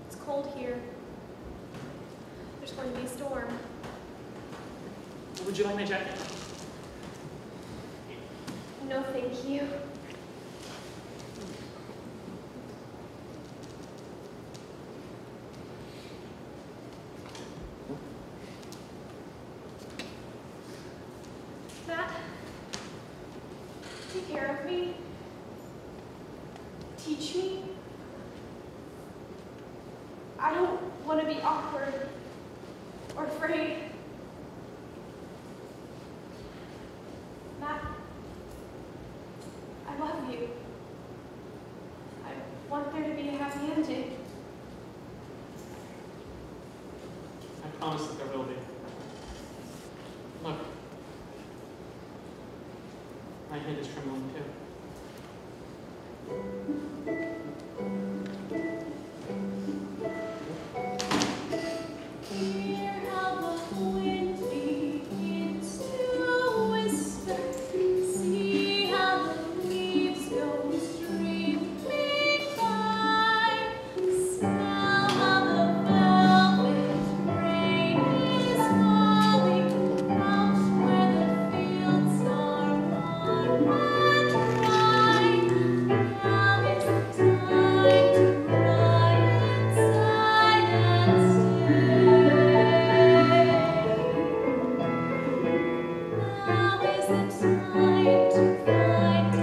[SPEAKER 2] It's cold here. There's going to be a storm.
[SPEAKER 3] Would you like my jacket?
[SPEAKER 2] No, thank you. Matt, take care of me. Teach me. I don't want to be awkward or afraid. Matt, I love you. I want there to be a happy ending.
[SPEAKER 3] I promise that there will be. Look. My hand is trembling too.
[SPEAKER 2] Hear how the wind begins to whisper. See how the leaves go streaming by. Smell how the velvet rain is falling out where the fields are warm and dry. Now is the time to ride inside and stay. Now is the time to find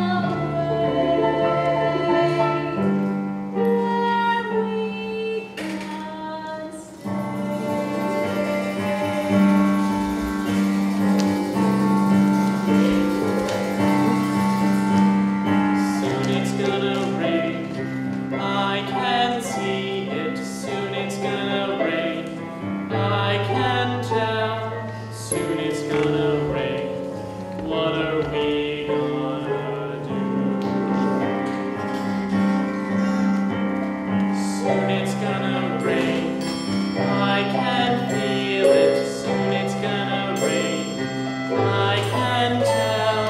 [SPEAKER 2] out where we can
[SPEAKER 3] Soon it's gonna rain. I can see it. Soon it's gonna rain. I can tell. Soon it's gonna rain. What are we gonna do? Soon it's gonna rain. I can feel it. Soon it's gonna rain. I can tell.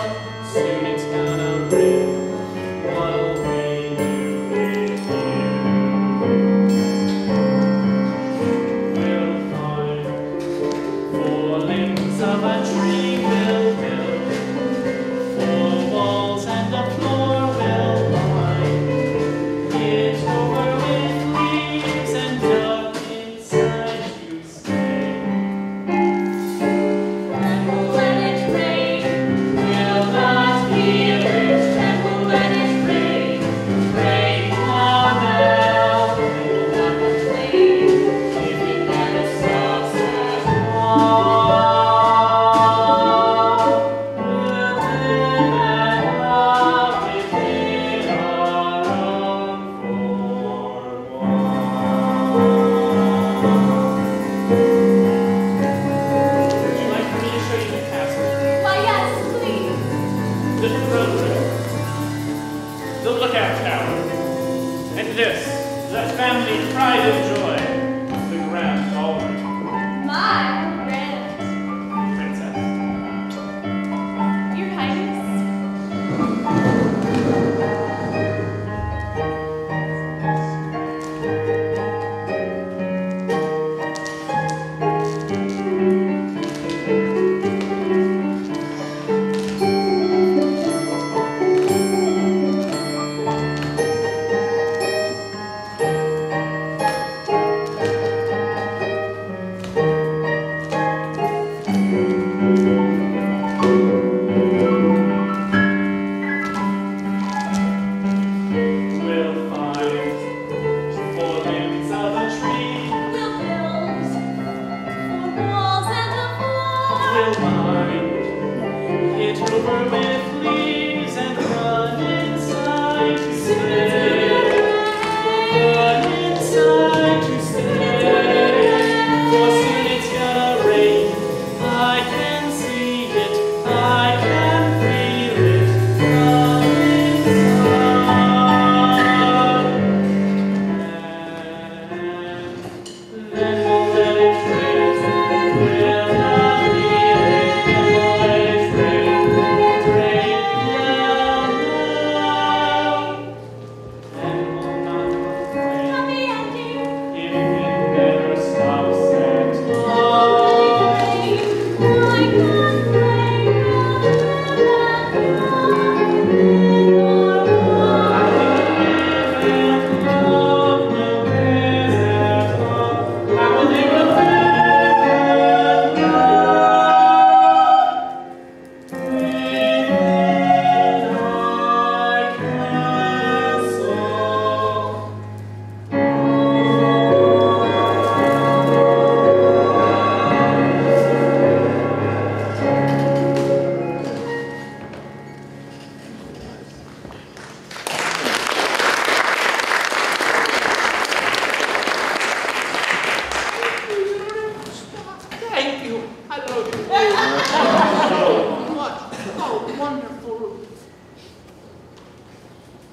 [SPEAKER 3] Soon it's gonna rain. What'll we do with you? We'll find 4 limbs of a tree we'll build, 4 walls and a floor we'll line. It's over with leaves and dark inside you stay.
[SPEAKER 2] And we'll let it rain.
[SPEAKER 3] We'll not feel it.
[SPEAKER 2] And we'll let it rain.
[SPEAKER 3] Rain on now.
[SPEAKER 2] We'll not complain.
[SPEAKER 3] If it never stops at
[SPEAKER 2] all.
[SPEAKER 3] We'll live and love within our own 4 walls. Would you like for me to show you the castle?
[SPEAKER 2] Why, yes, please.
[SPEAKER 3] The throne room, the lookout tower, and this, the family pride and joy, the grand ballroom.
[SPEAKER 2] My grand.
[SPEAKER 3] Princess,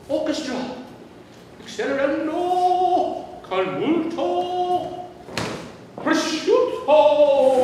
[SPEAKER 6] Orchestra. Accelerando. Con molto. Prosciutto.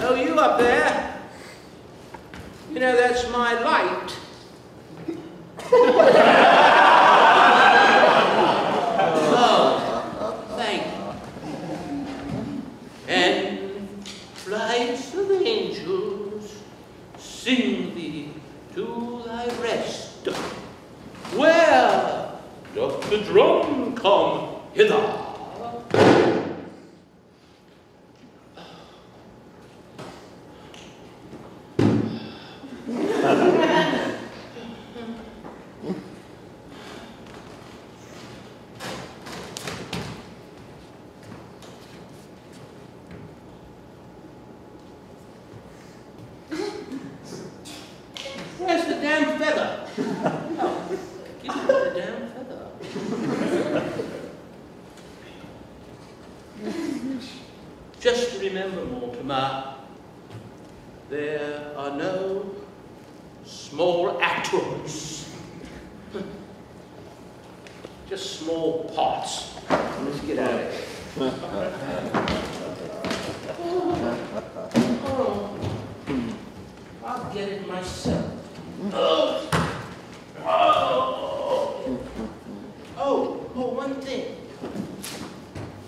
[SPEAKER 6] Oh, you up there? You know, that's my light. Oh, thank you. And flights of angels sing thee to thy rest. Where doth the drum come hither? Where's the damn feather? Oh, give me the damn feather. Just remember, Mortimer, there are no small actors. Just small parts. Let's get out of here. Oh, I'll get it myself. Oh, one thing.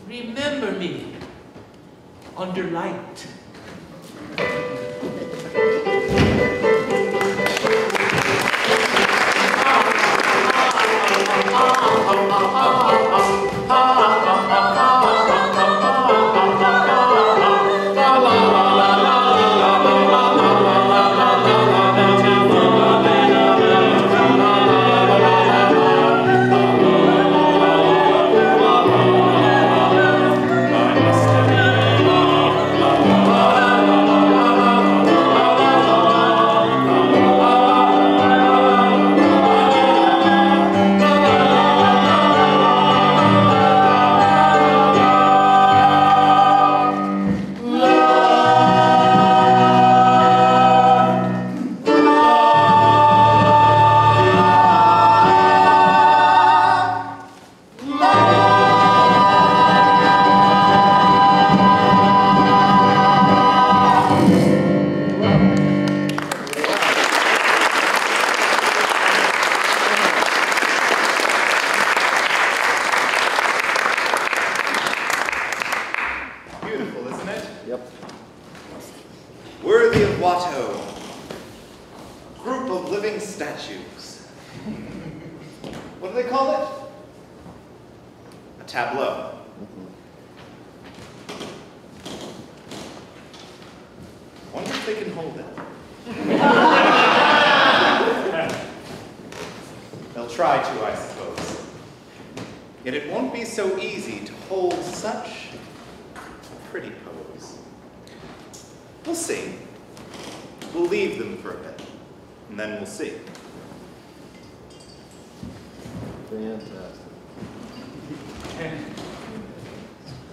[SPEAKER 6] Remember me under light.
[SPEAKER 1] Worthy of Watteau, group of living statues. What do they call it? A tableau. Wonder if they can hold it. They'll try to, I suppose. Yet it won't be so easy to hold such a pretty pose. We'll see. We'll leave them for a bit, and then we'll see.
[SPEAKER 7] Fantastic.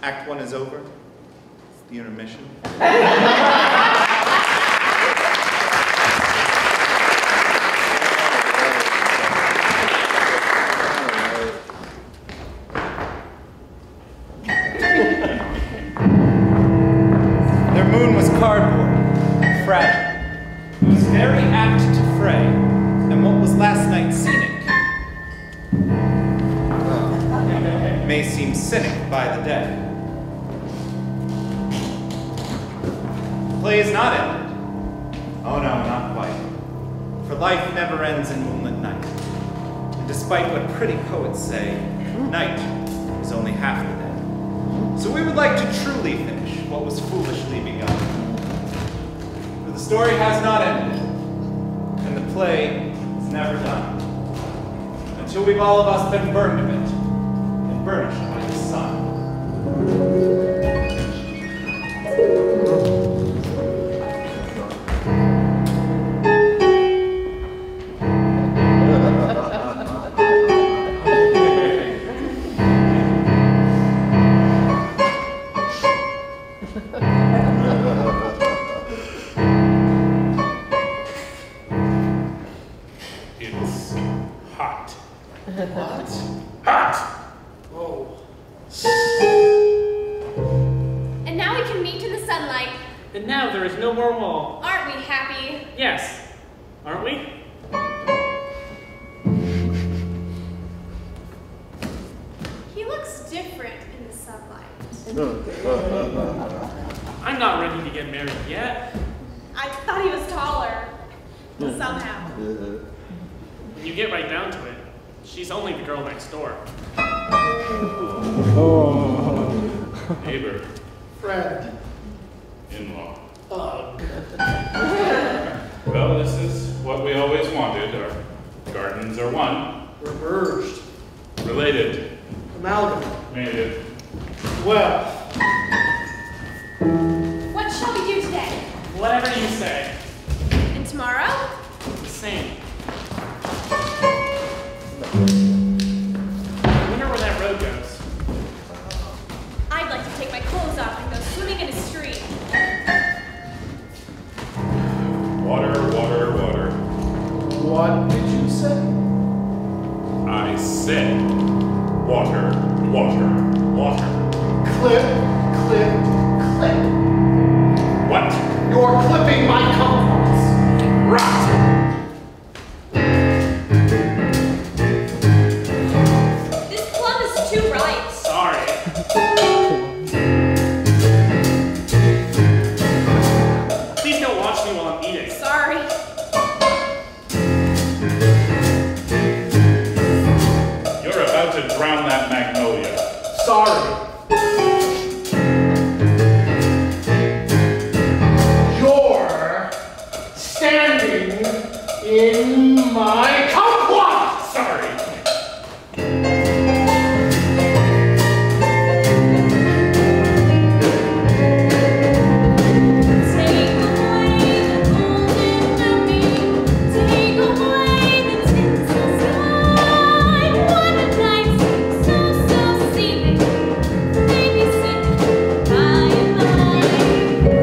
[SPEAKER 1] Act 1 is over. It's the intermission. Their moon was cardboard, fragile. It was very apt to fray, and what was last night scenic may seem cynic by the day. The play is not ended. Oh no, not quite. For life never ends in moonlit night. And despite what pretty poets say, night is only half the day. So we would like to truly finish what was foolishly begun. For the story has not ended, and the play is never done, until we've all of us been burned a bit, and burnished by the sun.
[SPEAKER 4] It's hot.
[SPEAKER 7] What?
[SPEAKER 4] Hot!
[SPEAKER 6] Oh,
[SPEAKER 3] And now there is no more wall.
[SPEAKER 2] Aren't we happy?
[SPEAKER 3] Yes. Aren't we?
[SPEAKER 2] He looks different in the sunlight.
[SPEAKER 3] I'm not ready to get married yet.
[SPEAKER 2] I thought he was taller. Somehow.
[SPEAKER 3] When you get right down to it, she's only the girl next door.
[SPEAKER 4] Neighbor,
[SPEAKER 5] Friend.
[SPEAKER 4] in-law.
[SPEAKER 5] Ugh.
[SPEAKER 4] Well, this is what we always wanted. Our gardens are one.
[SPEAKER 5] We're merged.
[SPEAKER 4] Related.
[SPEAKER 5] Amalgam.
[SPEAKER 4] Mated.
[SPEAKER 5] Well,
[SPEAKER 2] What shall we do today?
[SPEAKER 3] Whatever you say.
[SPEAKER 2] And tomorrow?
[SPEAKER 3] The same. I wonder where that road goes.
[SPEAKER 2] I'd like to take my clothes off and go swimming in a stream.
[SPEAKER 4] Water, water, water.
[SPEAKER 5] what did you say?
[SPEAKER 4] I said water, water, water.
[SPEAKER 5] Clip, clip, clip.
[SPEAKER 4] What?
[SPEAKER 5] You're clipping my kumquats.
[SPEAKER 4] Rot!
[SPEAKER 2] This plum is too ripe.
[SPEAKER 3] Sorry. Please don't watch me while I'm eating.
[SPEAKER 2] Sorry.
[SPEAKER 4] You're about to drown that magnolia.
[SPEAKER 5] Sorry. You're standing in my kumquat.
[SPEAKER 4] Sorry.
[SPEAKER 2] Take away the golden memory. Take away the tinsel sky. What a night seems so seeming. Maybe sit by and by.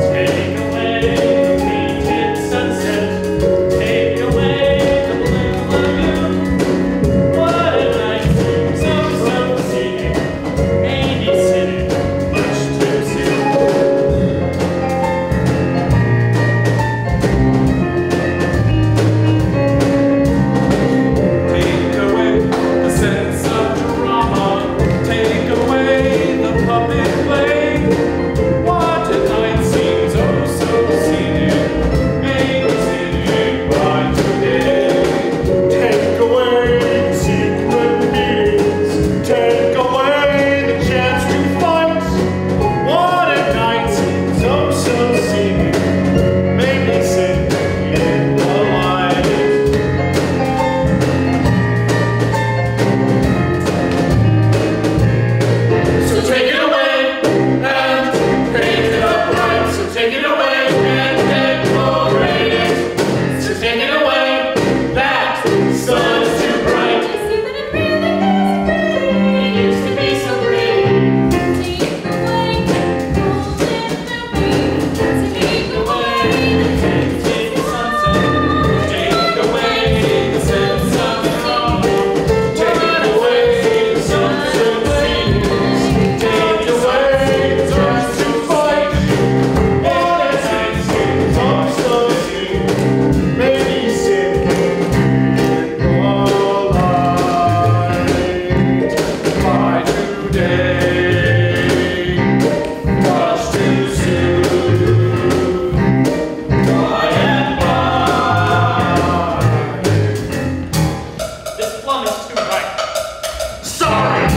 [SPEAKER 3] Take away the painted sunset. Take away the blue lagoon. What a night seems so seeming. Maybe sitting much too soon. Take away the sense of drama. Take away the puppet play. What a night seems oh so scenic. Maybe sitting by today.
[SPEAKER 5] Take away the secret meetings. Take away the chance to fight. What a night seems oh so scenic. Maybe sitting in the light. So take it away and paint it upright. So take it away and decorate it. So take it away. That sun is too bright.
[SPEAKER 2] I see that it really is pretty.
[SPEAKER 5] It used to be so pretty.
[SPEAKER 2] Take away the golden memory. Take away the
[SPEAKER 3] Painted sunset. Take away the sense of drama.
[SPEAKER 5] Take away the sunset scene. Take away the chance to fight. What a night seems oh so scenic. Maybe sitting in the light. By today, much too soon. By and by.
[SPEAKER 3] This plum is too ripe.
[SPEAKER 5] Sorry.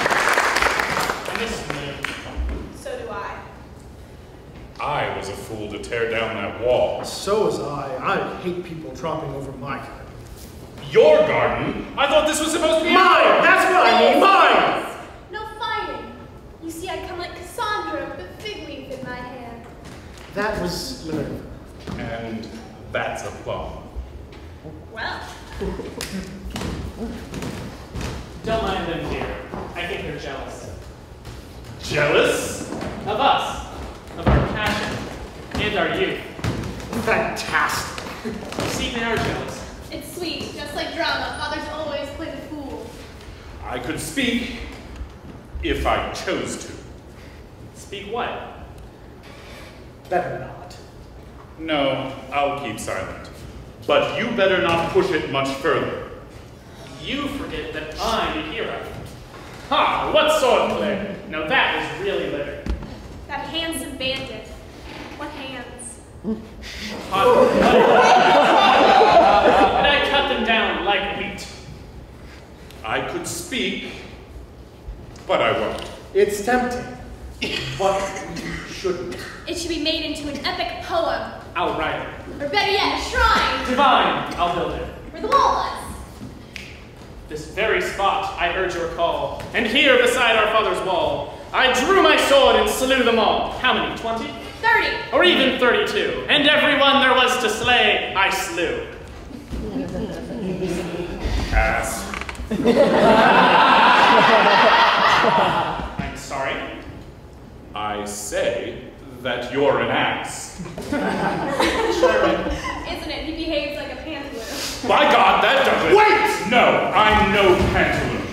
[SPEAKER 3] I miss you.
[SPEAKER 2] So do I.
[SPEAKER 4] I was a fool to tear down that wall.
[SPEAKER 5] So was I. I hate people tromping over my garden.
[SPEAKER 4] Your garden? I thought this was supposed to be
[SPEAKER 5] Mine! That's what I mean! Mine!
[SPEAKER 2] No fighting. You see, I come like Cassandra with a fig leaf in my hand.
[SPEAKER 5] That was Minerva.
[SPEAKER 4] And that's a plum.
[SPEAKER 2] Well,
[SPEAKER 3] Don't mind them here. I think they're jealous.
[SPEAKER 4] Jealous?
[SPEAKER 3] Of us. Of our passion. And our youth.
[SPEAKER 5] Fantastic.
[SPEAKER 3] You see, they are jealous.
[SPEAKER 2] it's sweet. Just like drama, fathers always play the fool.
[SPEAKER 4] I could speak if I chose to.
[SPEAKER 3] Speak what?
[SPEAKER 5] Better not.
[SPEAKER 4] No, I'll keep silent. But you better not push it much further.
[SPEAKER 3] You forget that I'm a hero. Ha! What swordplay? Now that was really living.
[SPEAKER 2] That handsome bandit. What hands?
[SPEAKER 3] And I cut them down like wheat.
[SPEAKER 4] I could speak, but I won't.
[SPEAKER 5] It's tempting, but you shouldn't.
[SPEAKER 2] It should be made into an epic poem.
[SPEAKER 3] I'll write it.
[SPEAKER 2] Or better yet, a shrine.
[SPEAKER 3] Divine, I'll build it.
[SPEAKER 2] Where the wall was.
[SPEAKER 3] This very spot I heard your call, and here beside our father's wall, I drew my sword and slew them all. How many, 20?
[SPEAKER 2] 30.
[SPEAKER 3] Or even 32. And everyone there was to slay, I slew.
[SPEAKER 4] Ass.
[SPEAKER 3] I'm sorry.
[SPEAKER 4] I say that you're an ass.
[SPEAKER 2] Isn't it? He behaves like a pantaloon.
[SPEAKER 4] By God, that doesn't.
[SPEAKER 5] Wait!
[SPEAKER 4] No, I'm no pantaloon.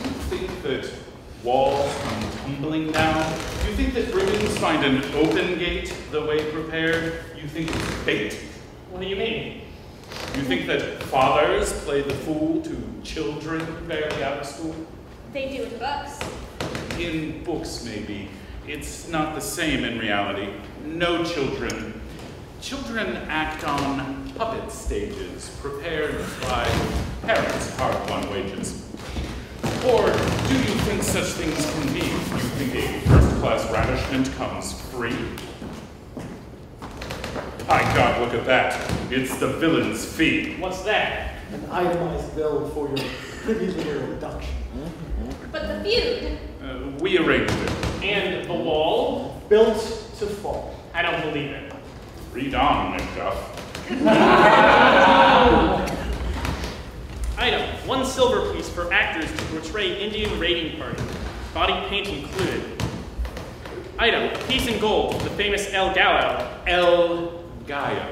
[SPEAKER 4] You think that walls come tumbling down? You think that brigands find an open gate the way prepared? You think it's bait?
[SPEAKER 3] What do you mean?
[SPEAKER 4] You think that fathers play the fool to children barely out of school?
[SPEAKER 2] They do in books.
[SPEAKER 4] In books, maybe. It's not the same in reality. No children. Children act on puppet stages prepared by parents' hard-won wages. Or do you think such things can be? You think a first-class ravishment comes free? My God, look at that. It's the villain's fee.
[SPEAKER 3] What's that?
[SPEAKER 5] An itemized bill for your pretty little reduction.
[SPEAKER 2] But the feud.
[SPEAKER 4] We arranged it.
[SPEAKER 3] And the wall?
[SPEAKER 5] Built to fall.
[SPEAKER 3] I don't believe it.
[SPEAKER 4] Read on, Macduff.
[SPEAKER 3] Item, 1 silver piece for actors to portray Indian raiding party. Body paint included. Item, a piece in gold, the famous El Gallo.
[SPEAKER 4] El Gallo.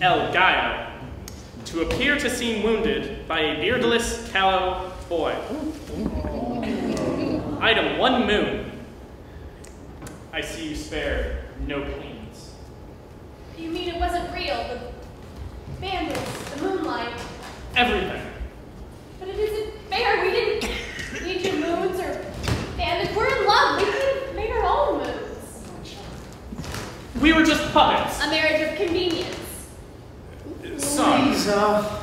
[SPEAKER 3] El Gallo. To appear to seem wounded by a beardless, callow boy. Item, 1 moon. I see you spared no pains.
[SPEAKER 2] You mean it wasn't real? The bandits, the moonlight.
[SPEAKER 3] Everything.
[SPEAKER 2] But it isn't fair. We didn't need your moons or bandits. We're in love. We could have made our own moons.
[SPEAKER 3] We were just puppets.
[SPEAKER 2] A marriage of convenience.
[SPEAKER 4] Son.
[SPEAKER 5] Lisa.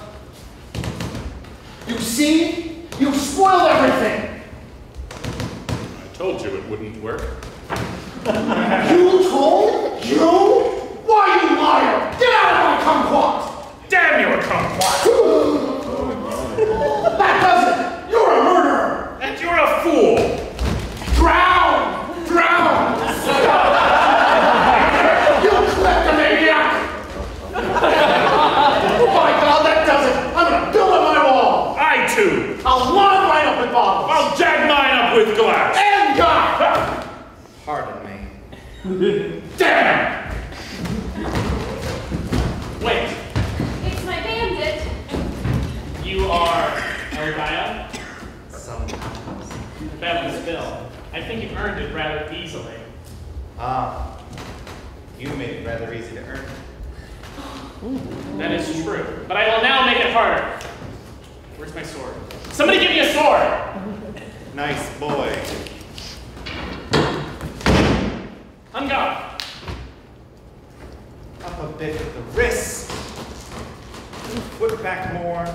[SPEAKER 5] You see? You spoiled everything.
[SPEAKER 4] I told you it wouldn't work.
[SPEAKER 5] You told? You? Why, you liar! Get out of my kumquat!
[SPEAKER 4] Damn your kumquat!
[SPEAKER 5] That does it! You're a murderer!
[SPEAKER 4] And you're a fool!
[SPEAKER 5] Drown! Drown! You kleptomaniac! My God, that does it! I'm gonna build on my wall!
[SPEAKER 4] I too!
[SPEAKER 5] I'll line mine up with bottles!
[SPEAKER 4] I'll jag mine up with glass!
[SPEAKER 5] And God!
[SPEAKER 1] Pardon me.
[SPEAKER 5] Damn!
[SPEAKER 3] Wait,
[SPEAKER 2] It's my bandit.
[SPEAKER 3] you are El Gallo?
[SPEAKER 1] Sometimes.
[SPEAKER 3] That was Bill. I think you earned it rather easily.
[SPEAKER 1] Ah, you made it rather easy to earn.
[SPEAKER 3] That is true. But I will now make it harder. Where's my sword? Somebody give me a sword!
[SPEAKER 1] Nice boy.
[SPEAKER 3] On guard.
[SPEAKER 1] Up a bit at the wrist. Foot back more.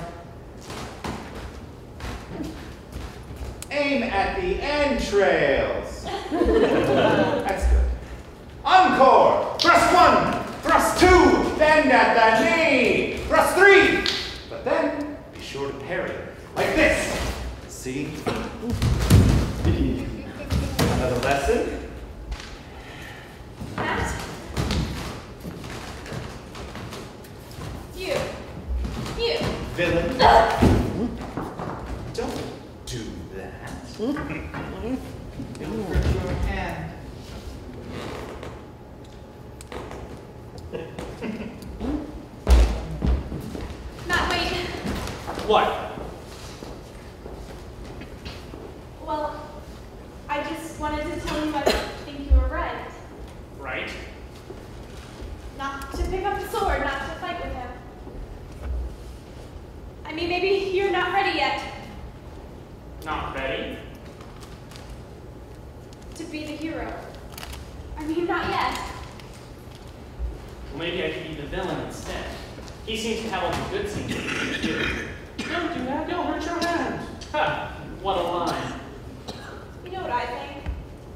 [SPEAKER 1] Aim at the entrails. That's good. Encore. Thrust 1. Thrust 2. Bend at that knee. Thrust 3. But then be sure to parry. Like this. See? Another lesson.
[SPEAKER 2] That? You.
[SPEAKER 1] Villain. Don't do that. It'll hurt your hand.
[SPEAKER 2] Matt, wait.
[SPEAKER 3] What? He seems to have all the good scenes. Don't do that, you'll hurt your hand. Ha! What a line.
[SPEAKER 2] You know what I think?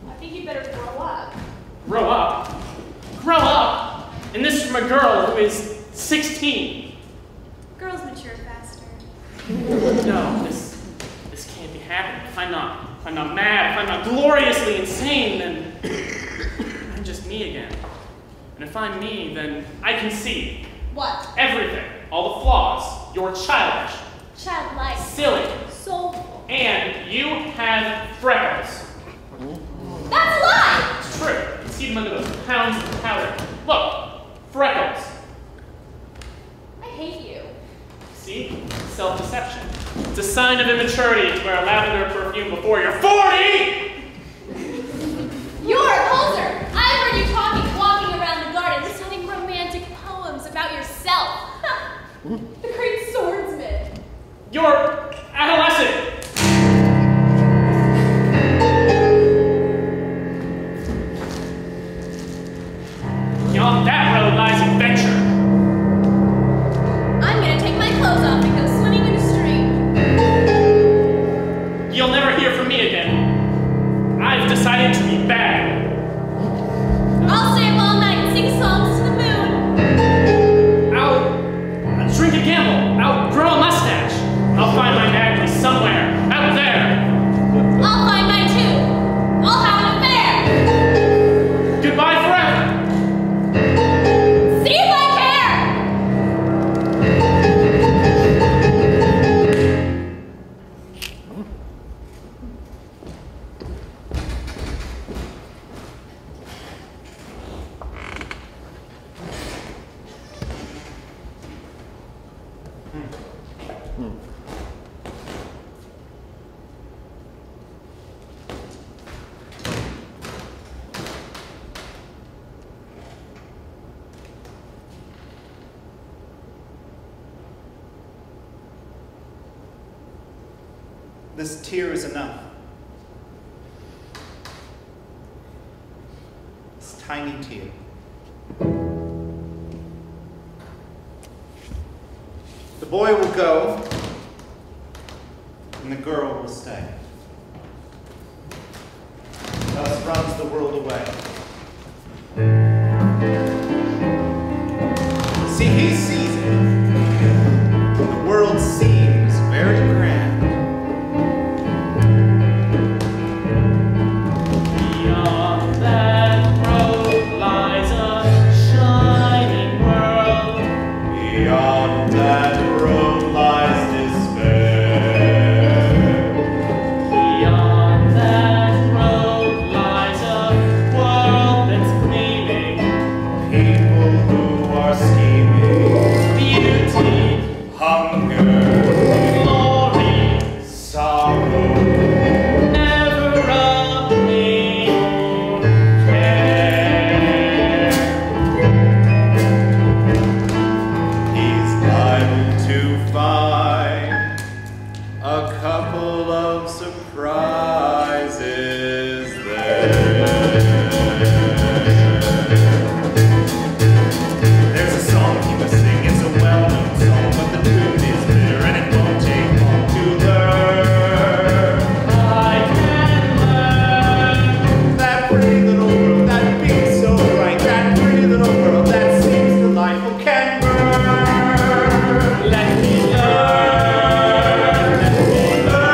[SPEAKER 2] I think you better grow up.
[SPEAKER 3] Grow up? Grow up? And this is from a girl who is 16.
[SPEAKER 2] Girls mature faster.
[SPEAKER 3] No, this can't be happening. If I'm not mad, if I'm not gloriously insane, then I'm just me again. And if I'm me, then I can see
[SPEAKER 2] What?
[SPEAKER 3] everything, all the flaws. You're childish,
[SPEAKER 2] Childlike.
[SPEAKER 3] silly,
[SPEAKER 2] Soulful.
[SPEAKER 3] and you have freckles.
[SPEAKER 2] That's a lie!
[SPEAKER 3] It's true. You can see them under those pounds of powder. Look, freckles.
[SPEAKER 2] I hate you.
[SPEAKER 3] See? Self-deception. It's a sign of immaturity to wear a lavender perfume before you're 40!
[SPEAKER 2] You're a poser! I heard you walking around the garden, reciting romantic poems about yourself. The great swordsman.
[SPEAKER 3] You're adolescent! Beyond that road lies adventure.
[SPEAKER 2] I'm gonna take my clothes off and go swimming in a stream.
[SPEAKER 3] You'll never hear from me again. I've decided to be bad.
[SPEAKER 2] I'll stay up all night and sing songs to the moon.
[SPEAKER 3] I'll drink and gamble. I'll grow a mustache. I'll find my madness somewhere out there.
[SPEAKER 2] I'll find mine too. I'll have an affair.
[SPEAKER 3] Goodbye forever.
[SPEAKER 2] See if I care!
[SPEAKER 1] This tear is enough. This tiny tear. The boy will go, and the girl will stay. Thus runs the world away. See, he sees it, and the world seems very grand.
[SPEAKER 3] Beyond that road lies a shining world.
[SPEAKER 1] Beyond that road lies despair.
[SPEAKER 3] Beyond that road lies a world that's gleaming.
[SPEAKER 1] People who are scheming.
[SPEAKER 3] Beauty,
[SPEAKER 1] Hunger.
[SPEAKER 3] glory,
[SPEAKER 1] Sorrow.
[SPEAKER 3] never a gleam care.
[SPEAKER 1] He's liable to find a couple of surprises there. There's a song he must sing, it's a well-known song, but the tune is bitter and it won't take long to learn.
[SPEAKER 3] I can learn.
[SPEAKER 1] That pretty little world that beats so bright, that pretty little world that seems delightful can burn.
[SPEAKER 3] Let me learn.
[SPEAKER 1] Let me learn.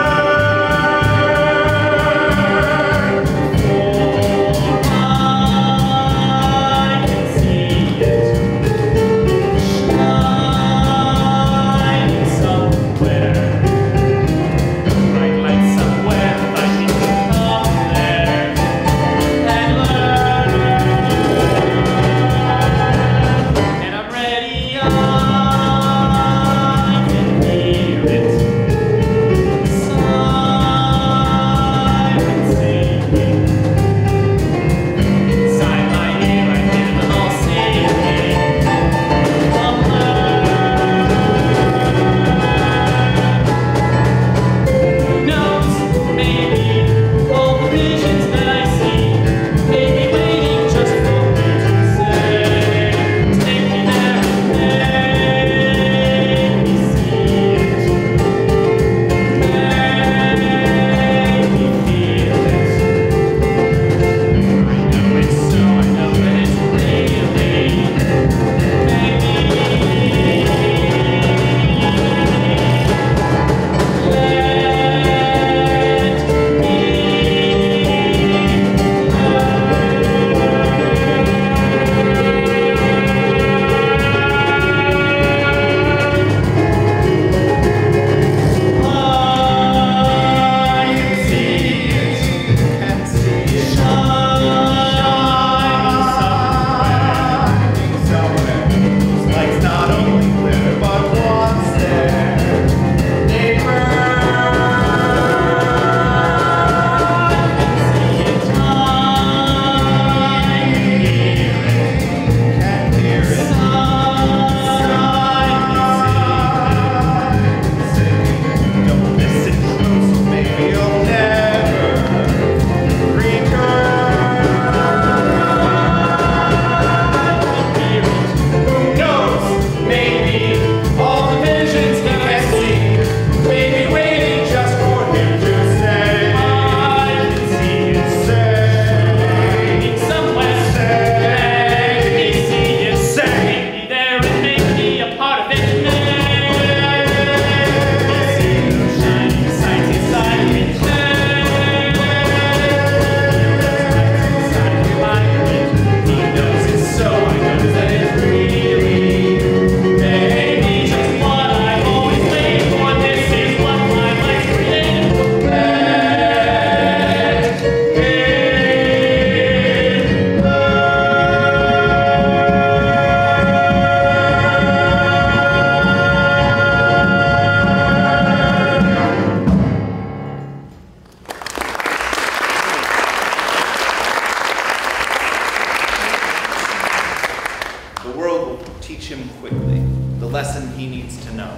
[SPEAKER 1] lesson he needs to know.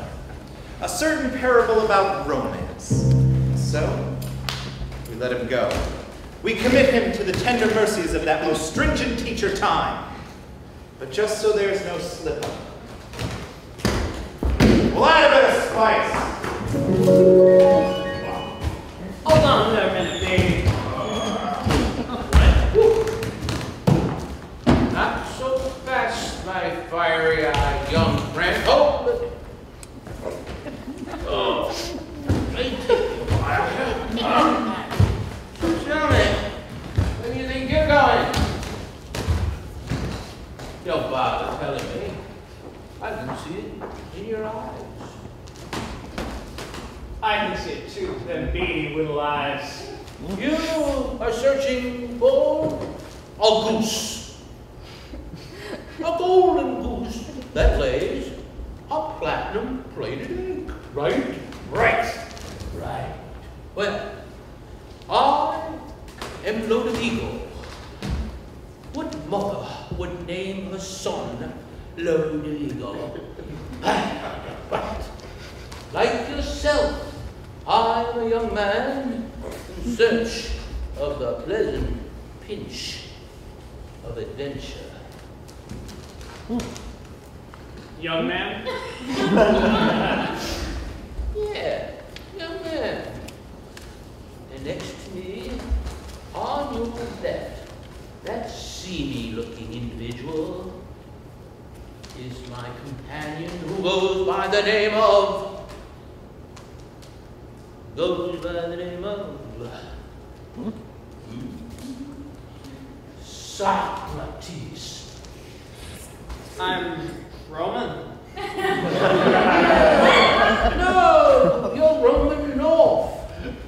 [SPEAKER 1] A certain parable about romance. So, we let him go. We commit him to the tender mercies of that most stringent teacher, time. But just so there's no slip-up, we'll add a bit of spice.
[SPEAKER 3] Hold on there a minute, baby.
[SPEAKER 6] Not so fast, my fiery-eyed young friend. Oh, may take you a while. Tell me, where do you think you're going? Don't bother telling me. I can see it in your eyes.
[SPEAKER 3] I can see it too, them beady little eyes.
[SPEAKER 6] You are searching for a goose. A golden goose that lays a platinum-plated egg, right?
[SPEAKER 3] Right.
[SPEAKER 6] Right. Well, I am Loaded Eagle. What mother would name her son Loaded Eagle? But, like yourself, I'm a young man in search of the pleasant pinch of adventure.
[SPEAKER 3] Young man?
[SPEAKER 6] Yeah, young man. And next to me, on your left, that seamy-looking individual is my companion who goes by the name of... Socrates.
[SPEAKER 3] I'm Roman.
[SPEAKER 6] No, you're Roman North.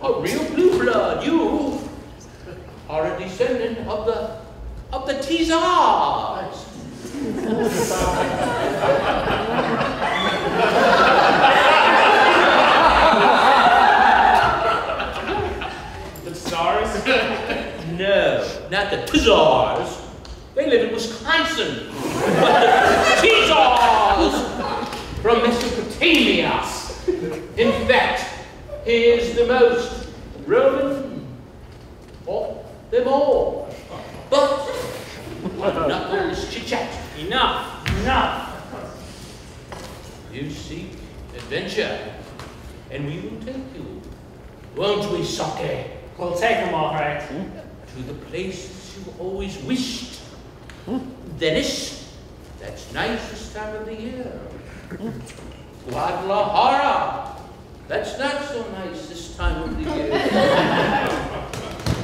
[SPEAKER 6] A real blue blood. You are a descendant of the Tsars.
[SPEAKER 3] The Tsars?
[SPEAKER 6] No, not the Tsars. They live in Wisconsin. But the Tsars from Mesopotamia. In fact, he is the most Roman of them all. But enough of this chit-chat.
[SPEAKER 3] Enough. Enough.
[SPEAKER 6] You seek adventure, and we will take you, won't we, Sake?
[SPEAKER 3] We'll take them all right.
[SPEAKER 6] To the places you always wished. Venice, that's nice this time of the year. Guadalajara, that's not so nice this time of the year.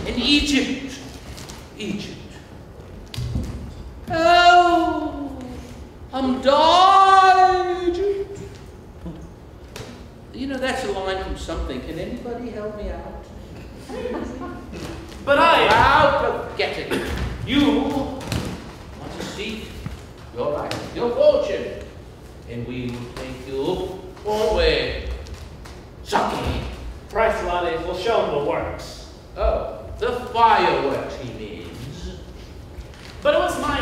[SPEAKER 6] And Egypt. Oh, I'm dying, Egypt. You know, that's a line from something. Can anybody help me out?
[SPEAKER 3] But
[SPEAKER 6] Now forget it. You want to seek your life, your fortune, and we will take you forward. Sake.
[SPEAKER 3] Price Lottie, we'll show them the works.
[SPEAKER 6] Oh, the fireworks, he means.
[SPEAKER 3] But it was my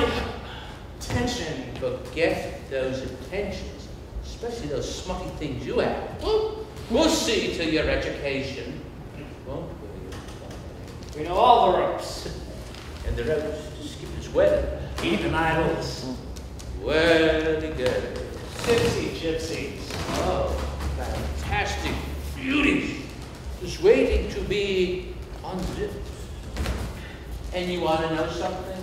[SPEAKER 3] intention.
[SPEAKER 6] Forget those intentions, especially those smutty things you have. We'll see to your education, won't we?
[SPEAKER 3] We know all the ropes.
[SPEAKER 6] And the roads to Skipper's wedding.
[SPEAKER 3] Even idols.
[SPEAKER 6] Well together.
[SPEAKER 3] Tipsy gypsies.
[SPEAKER 6] Oh, fantastic beauties. Just waiting to be unzipped. And you want to know something?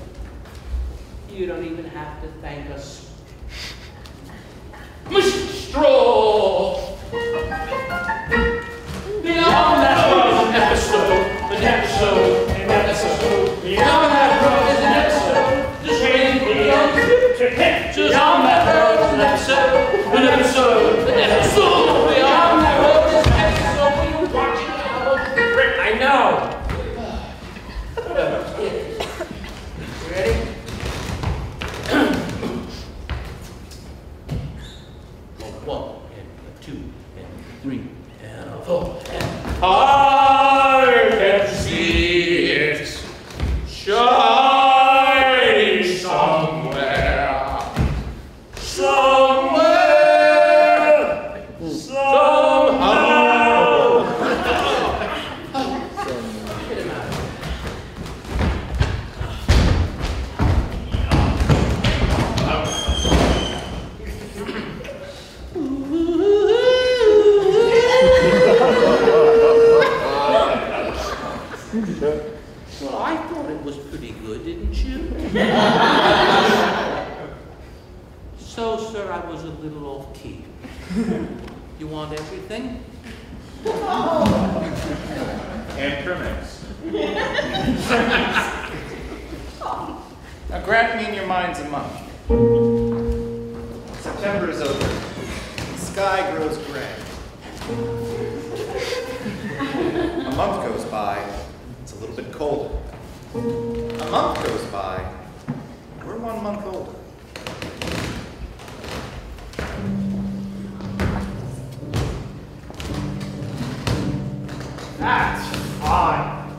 [SPEAKER 6] You don't even have to thank us. Mr. Straw! Beyond that road is an episode. Beyond that road is an episode. Just waiting for the unzipped. Beyond that road is an episode. Beyond that road is an episode. When you're watching out. I know. You ready? One, and two, and three, and four, and I can see it shining somewhere. You want everything?
[SPEAKER 1] And permits. Now grant me in your minds a month. September is over. The sky grows gray. A month goes by. It's a little bit colder. A month goes by. We're 1 month older.
[SPEAKER 5] That's fine.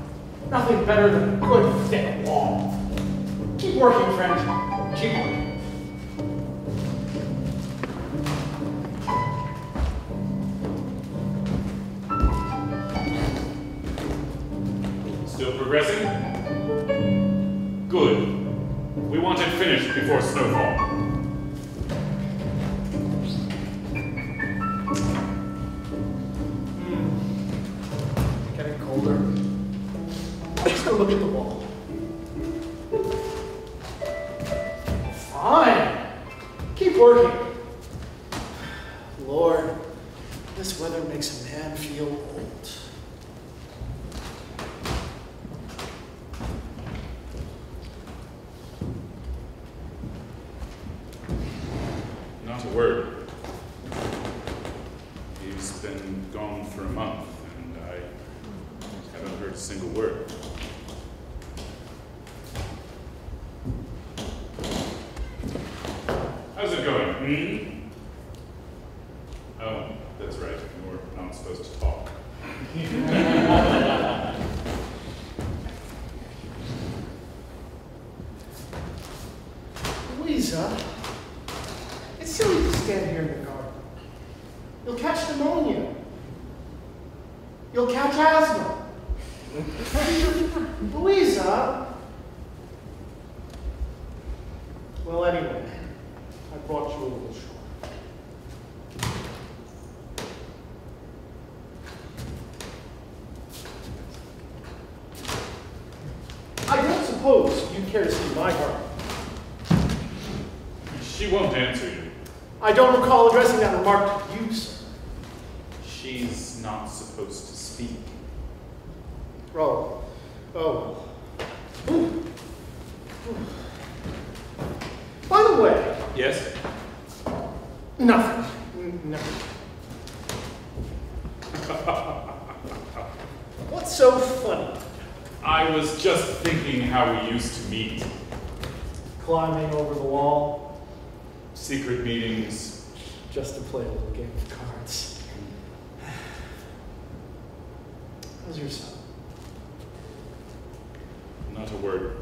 [SPEAKER 5] Nothing better than a good thick wall. Keep working, friend. Keep working.
[SPEAKER 4] Still progressing? Good. We want it finished before snowfall.
[SPEAKER 5] Getting colder. Just go look at the wall. Fine. Keep working. Lord, this weather makes a man feel old.
[SPEAKER 4] Not a word. He's been gone for a month, and I haven't heard a single word. How's it going? Oh, that's right. You're not supposed to talk.
[SPEAKER 5] Louisa, it's silly to stand here in the garden. You'll catch pneumonia. You'll catch asthma. Louisa. Well, anyway, I brought you a little short. I don't suppose you care to see my garden.
[SPEAKER 4] She won't answer you.
[SPEAKER 5] I don't recall addressing that remark to you, sir.
[SPEAKER 4] She's not supposed to speak.
[SPEAKER 5] Oh. Oh. Ooh. Ooh. By the way,
[SPEAKER 4] Yes?
[SPEAKER 5] nothing. Nothing. What's so funny?
[SPEAKER 4] I was just thinking how we used to meet.
[SPEAKER 5] Climbing over the wall
[SPEAKER 4] Secret meetings.
[SPEAKER 5] just to play a little game of cards. How's your son?
[SPEAKER 4] Not a word.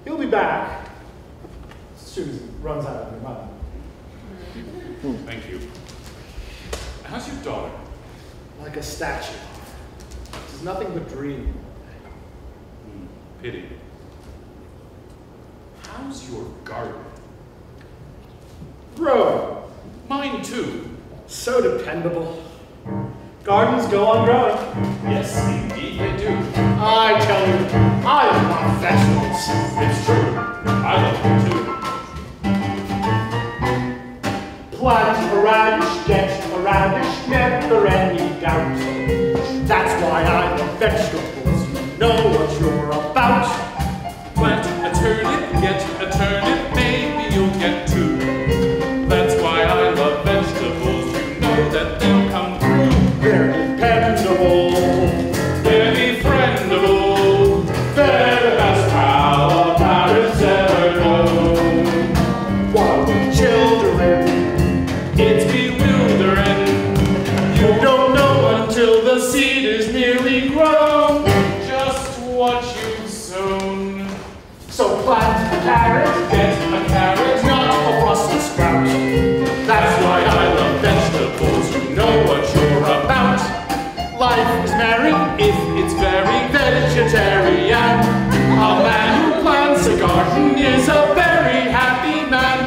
[SPEAKER 5] He'll be back as soon as he runs out of your money.
[SPEAKER 4] Thank you. How's your daughter?
[SPEAKER 5] Like a statue. She's nothing but dream.
[SPEAKER 4] Pity. How's your garden?
[SPEAKER 5] Growing.
[SPEAKER 4] Mine too.
[SPEAKER 5] So dependable. Gardens go on growing.
[SPEAKER 4] Yes, indeed they do.
[SPEAKER 5] I tell you, I love vegetables.
[SPEAKER 4] It's true. I love them too.
[SPEAKER 5] Plant a radish, get a radish, never any doubt. That's why I love vegetables. You know what you're about.
[SPEAKER 4] Plant a turnip, get a turnip, maybe you'll get two. That's why I love vegetables. You know that they'll come through.
[SPEAKER 5] They're dependable.
[SPEAKER 4] They're befriendable. They're the best pal a parent's ever known.
[SPEAKER 5] While we're children,
[SPEAKER 4] It's bewildering.
[SPEAKER 5] you don't know until the seed is nearly grown.
[SPEAKER 4] Just what you've sown.
[SPEAKER 5] So plant a carrot,
[SPEAKER 4] Get a carrot.
[SPEAKER 5] not a Brussels sprout.
[SPEAKER 4] That's why I love vegetables. You know what you're about.
[SPEAKER 5] Life is merry
[SPEAKER 4] If it's very
[SPEAKER 5] vegetarian. A man who plants a garden is a very happy man.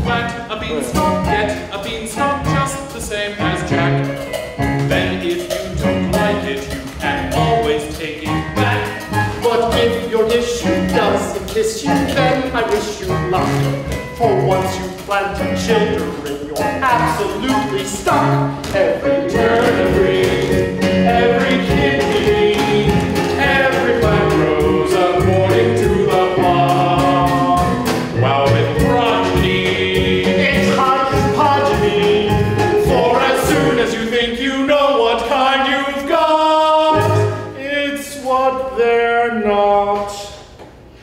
[SPEAKER 4] plant a beanstalk, get a beanstalk just the same as Jack. Then if
[SPEAKER 5] wish you doesn't kiss you, then I wish you luck. For once you planted children, you're absolutely stuck. Every turn, every kidney, every plant grows according to the plot. While with progeny, it's hodgepodgeny. For as soon as you think you know what kind you've got, it's what they're not.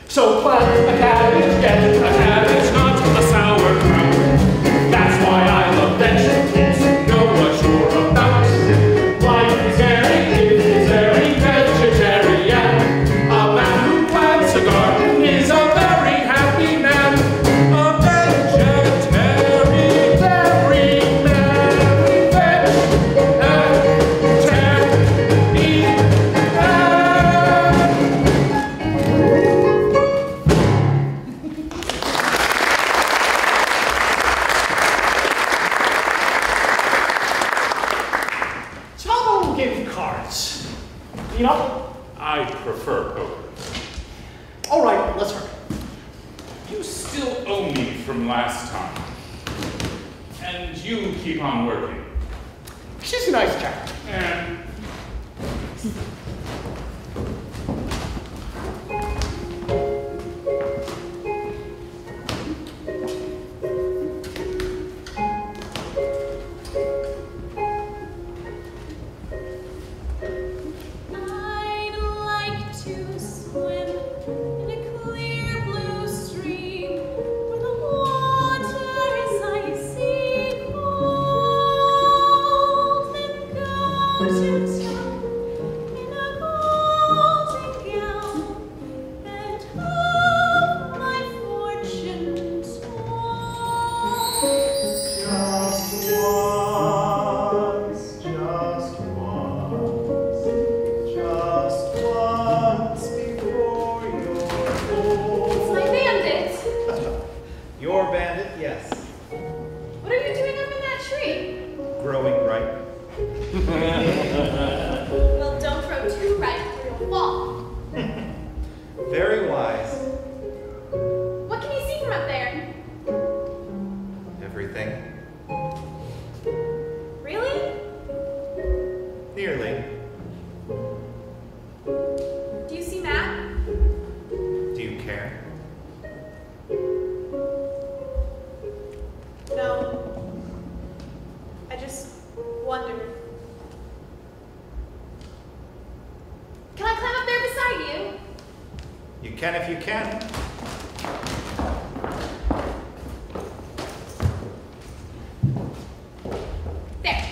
[SPEAKER 5] So plant a cabbage, get a cabbage, not a sauerkraut. That's why I love vegetables, know what you're about. Life is very vegetarian. A man who plants a garden is a very happy man. A vegetarian, very merry vegetarian. Trouble give cards. You know?
[SPEAKER 4] I prefer poker.
[SPEAKER 5] All right, let's hurry.
[SPEAKER 4] You still owe me from last time. And you keep on working.
[SPEAKER 5] She's a nice cat.
[SPEAKER 4] And
[SPEAKER 2] I'd like to swim in a clear blue stream where the water is icy cold, and go to town in a golden gown and have my fortune told.
[SPEAKER 1] Just once before you're old.
[SPEAKER 2] It's my bandit.
[SPEAKER 1] Your bandit, yes.
[SPEAKER 2] What are you doing up in that tree?
[SPEAKER 1] Growing ripe.
[SPEAKER 2] Well, don't grow too ripe or you'll fall.
[SPEAKER 1] Very wise.
[SPEAKER 2] What can you see from up there?
[SPEAKER 1] Everything.
[SPEAKER 2] Really?
[SPEAKER 1] Nearly.
[SPEAKER 2] Do you see Matt?
[SPEAKER 1] Do you care?
[SPEAKER 2] No. I just wondered. Can I climb up there beside you?
[SPEAKER 1] You can if you can.
[SPEAKER 2] There.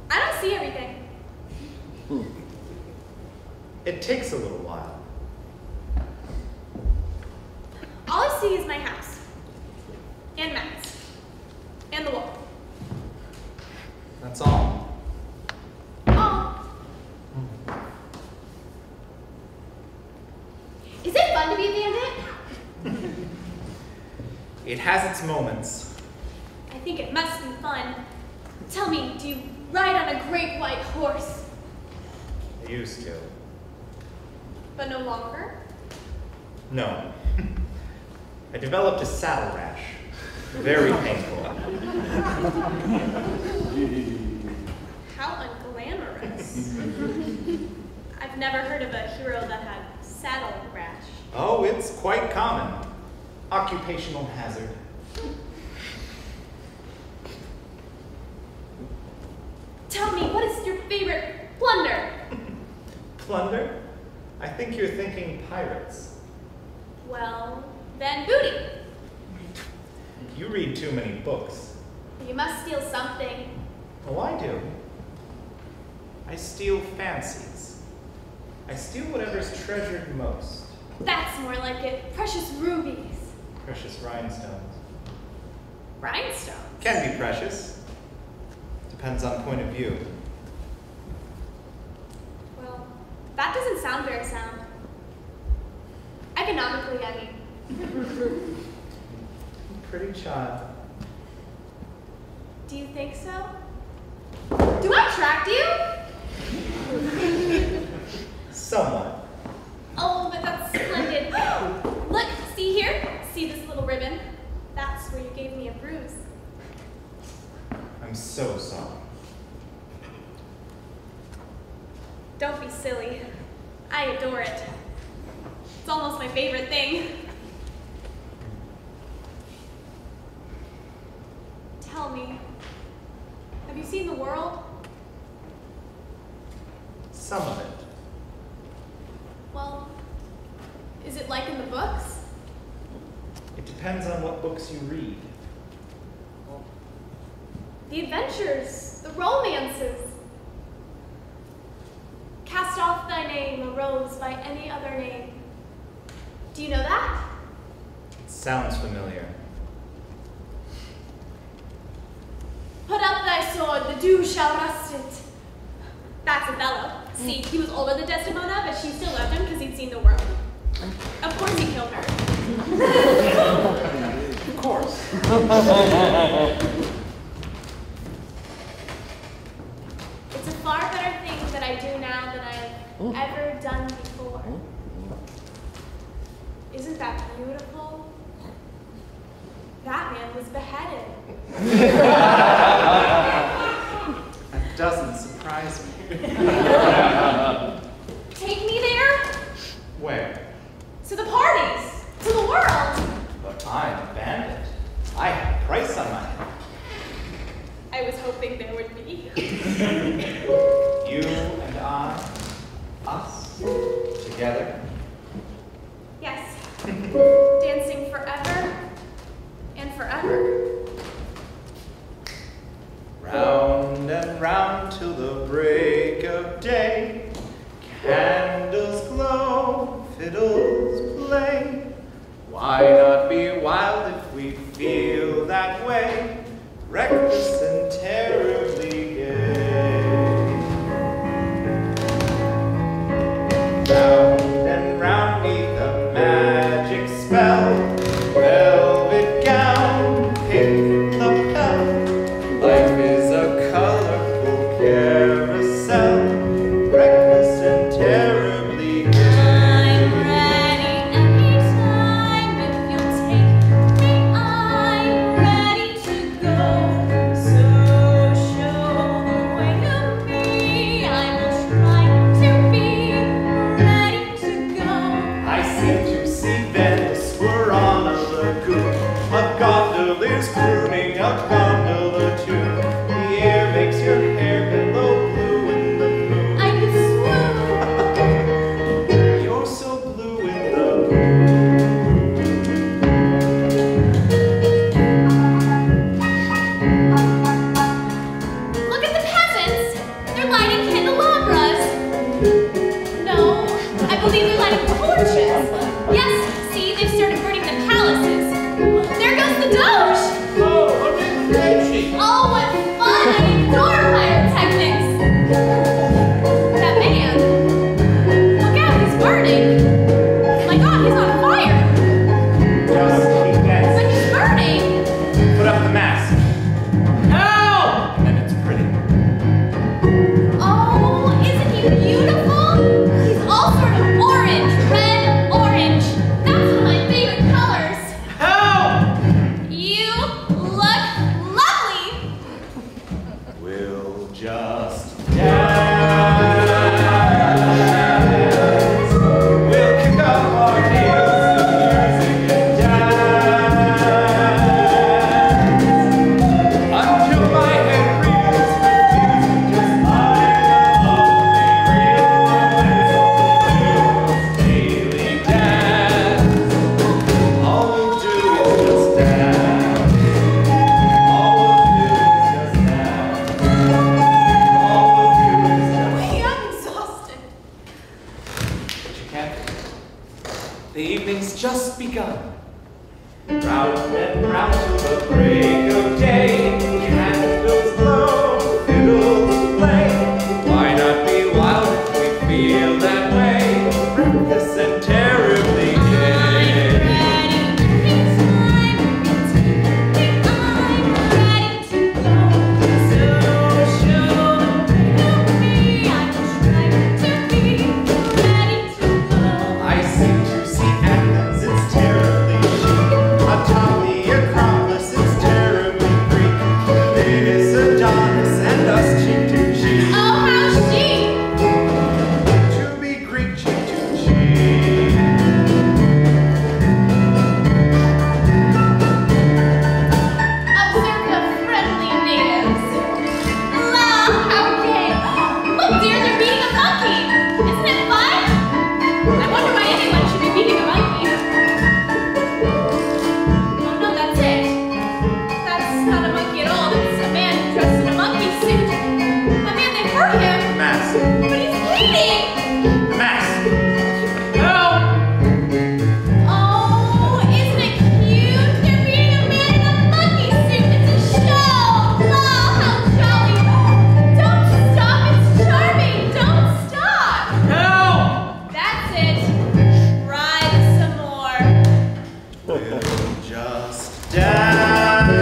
[SPEAKER 2] I don't see everything.
[SPEAKER 1] It takes a little while.
[SPEAKER 2] All I see is my house. And Matt's. And the wall.
[SPEAKER 1] That's all.
[SPEAKER 2] Oh. Is it fun to be a bandit?
[SPEAKER 1] It has its moments.
[SPEAKER 2] I think it must be fun. Tell me, do you ride on a great white horse?
[SPEAKER 1] I used to.
[SPEAKER 2] But no longer?
[SPEAKER 1] No. I developed a saddle rash. Very painful.
[SPEAKER 2] How unglamorous. I've never heard of a hero that had saddle rash.
[SPEAKER 1] Oh, it's quite common. Occupational hazard.
[SPEAKER 2] Tell me, what is your favorite plunder?
[SPEAKER 1] Plunder? I think you're thinking pirates.
[SPEAKER 2] Well, then booty.
[SPEAKER 1] You read too many books.
[SPEAKER 2] You must steal something.
[SPEAKER 1] Oh, I do. I steal fancies. I steal whatever's treasured most.
[SPEAKER 2] That's more like it. Precious rubies.
[SPEAKER 1] Precious rhinestones.
[SPEAKER 2] Rhinestones.
[SPEAKER 1] Can be precious. Depends on point of view.
[SPEAKER 2] Well, that doesn't sound very sound. Economically, I mean.
[SPEAKER 1] Pretty child.
[SPEAKER 2] Do you think so? Do I attract you? Don't be silly. I adore it. It's almost my favorite thing. Tell me, have you seen the world?
[SPEAKER 1] Some of it.
[SPEAKER 2] Well, is it like in the books?
[SPEAKER 1] It depends on what books you read.
[SPEAKER 2] The adventures, the romances. Cast off thy name, a rose by any other name. Do you know that?
[SPEAKER 1] Sounds familiar.
[SPEAKER 2] Put up thy sword, the dew shall rust it. That's Othello. See, he was older than Desdemona, but she still loved him because he'd seen the world. Of course he killed her.
[SPEAKER 1] Of course.
[SPEAKER 2] It's a far better thing that I do now than I've ever done before. Isn't that beautiful? That man was beheaded.
[SPEAKER 1] That doesn't surprise me.
[SPEAKER 2] Take me there?
[SPEAKER 1] Where?
[SPEAKER 2] To the parties, to the world.
[SPEAKER 1] But I'm a bandit. I have a price on my head.
[SPEAKER 2] I was hoping there would be.
[SPEAKER 1] You and I, us, together.
[SPEAKER 2] Yes. Dancing forever and forever.
[SPEAKER 1] Round and round till the break of day. Candles glow, fiddles play. Why not be wild if we feel that way? Reckless and terribly gay. Round and round neath a magic spell. Velvet gown, pink lapel. Life is a colorful carousel. Reckless and terribly gay.
[SPEAKER 2] I'm ready anytime if you'll take me. I'm ready to go. So show the way to me. I will try to be ready to go.
[SPEAKER 1] I seem to see Venice, we're on a lagoon. A gondoliers crooning a gondola tune. The air makes your hair glow blue in the moon.
[SPEAKER 2] I could swoon.
[SPEAKER 1] You're so blue in the moon.
[SPEAKER 2] Look at the peasants. They're lighting candelabras. No, I believe they're lighting torches. Yes, see, they've started burning the palaces. There goes the Doge.
[SPEAKER 6] Oh, what is crazy?
[SPEAKER 2] Oh, what fun! I adore pyrotechnics. That man. Look out, he's burning. My God, he's on fire.
[SPEAKER 1] Just keep
[SPEAKER 2] But
[SPEAKER 1] dancing.
[SPEAKER 2] he's burning.
[SPEAKER 1] Put up the mask.
[SPEAKER 6] Help!
[SPEAKER 1] And then it's pretty.
[SPEAKER 2] Oh, isn't he beautiful? He's all sort of orange, red, orange. That's one of my favorite colors.
[SPEAKER 6] Help!
[SPEAKER 2] You look lovely.
[SPEAKER 1] We'll just dance. We'll kick up our heels to music and dance. Until my head reels with music just like a lovely daily dance. All we'll do is just dance. All we'll do is just dance. All we'll do is just
[SPEAKER 2] Wait, I'm exhausted.
[SPEAKER 1] But you can't. The evening's just begun. Round and round till the break of day. Candles glow, fiddles play. Why not be wild if we feel that way? Reckless and terribly
[SPEAKER 2] I'm
[SPEAKER 1] gay.
[SPEAKER 2] ready anytime. I'm ready to go. So show the way to me. I will try to be ready to go.
[SPEAKER 1] I seem to see Athens, it's terribly chic. Atop the Acropolis, it's terribly Greek.
[SPEAKER 2] anything!
[SPEAKER 1] Max!
[SPEAKER 2] Oh, isn't it cute? They're beating a man in a monkey suit. It's a show. Oh, how jolly. Don't stop. It's charming. Don't stop.
[SPEAKER 3] Help!
[SPEAKER 2] That's it. Try some more.
[SPEAKER 1] We'll just dance.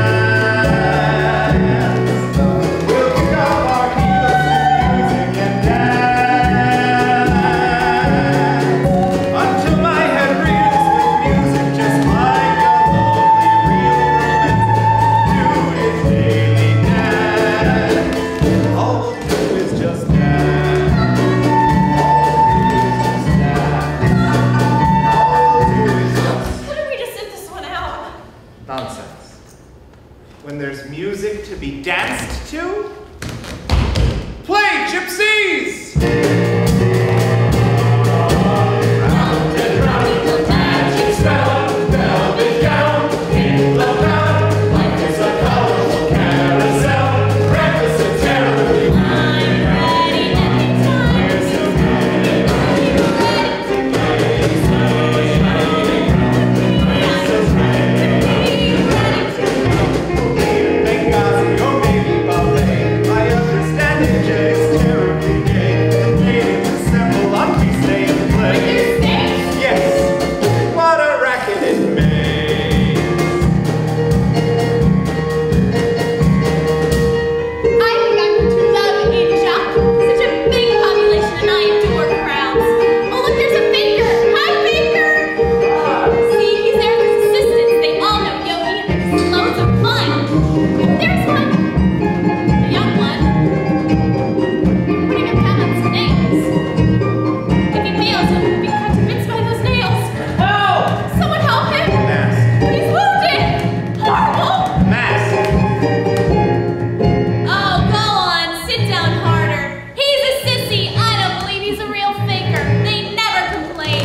[SPEAKER 1] We'll kick off our heels in music and dance until my head reels with music, just like a lonely real romantic dude is daily dance. All we'll do is just dance. All we'll do is just
[SPEAKER 2] Why don't we just sit this one out?
[SPEAKER 1] nonsense. When there's music to be danced to, play gypsies! Round and round the magic spell, velvet gown, in the town, life is a colorful carousel, breakfast and terribly.
[SPEAKER 2] I'm ready anytime.
[SPEAKER 1] Here's to me, Benghazi or maybe ballet. I understand it, Jay is terribly gay. The meetings assemble on feast day and play. Yes, what a racket it makes.
[SPEAKER 2] I think I'm going to love Asia. Such a big population and I adore crowds. Oh, look, there's a baker. Hi, baker. See, he's there with his assistants. They all know Yogi and there's loads of fun. Oh, there's one. A young one. Putting him down on some nails. If he fails, he'll be cut to bits by those nails.
[SPEAKER 3] Help!
[SPEAKER 2] Someone help him.
[SPEAKER 1] Mask,
[SPEAKER 2] He's wounded. Horrible.
[SPEAKER 1] mask.
[SPEAKER 2] Oh, go on. Sit down harder. He's a sissy. I don't believe he's a real faker. They never complain.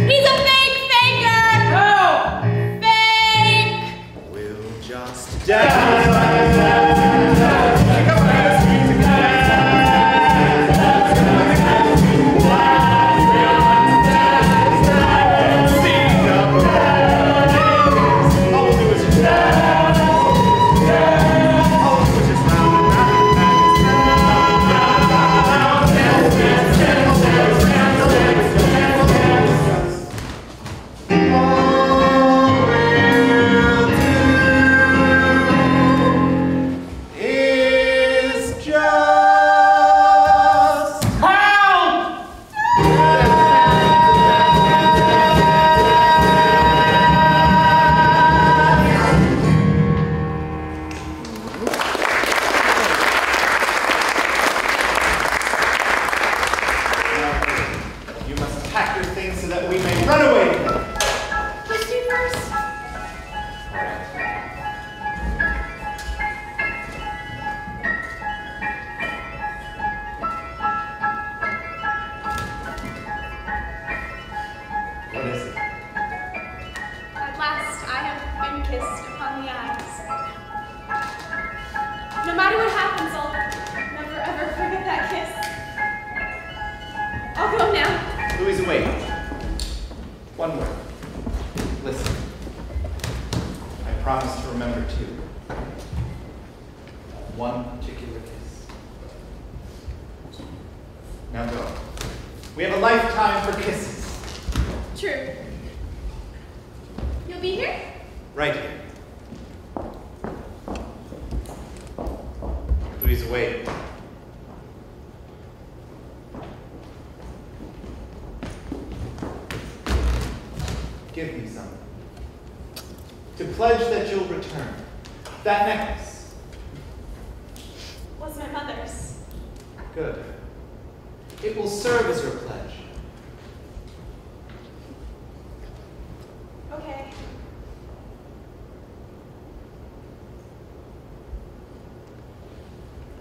[SPEAKER 2] He's a fake faker.
[SPEAKER 3] Help!
[SPEAKER 2] Fake.
[SPEAKER 1] We'll just dance. Pick up this music and dance. Sing the praise. All we'll do is just dance. All we'll do is just round and round and round. Dance, dance, dance, dance, dance, dance, dance, dance. All we'll do is just
[SPEAKER 3] Help!
[SPEAKER 1] You must pack your things so that we may run away.
[SPEAKER 2] Kiss me first.
[SPEAKER 1] What is it?
[SPEAKER 2] At last, I have been kissed upon the eyes. No matter what happens, I'll never ever forget that kiss. I'll go now.
[SPEAKER 1] Louisa, wait. One word. Listen. I promise to remember two. One particular kiss. Now go. We have a lifetime for kisses.
[SPEAKER 2] True. You'll be here?
[SPEAKER 1] Right here. Louisa, wait. Give me some. To pledge that you'll return. That necklace.
[SPEAKER 2] Was my mother's.
[SPEAKER 1] Good. It will serve as your pledge.
[SPEAKER 2] Okay.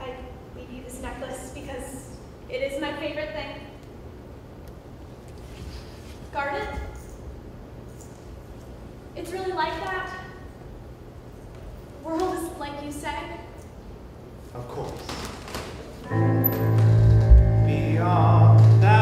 [SPEAKER 2] I leave you this necklace because it is my favorite thing. Guard it. It's really like that. The world is like you say.
[SPEAKER 1] Of course. Beyond that.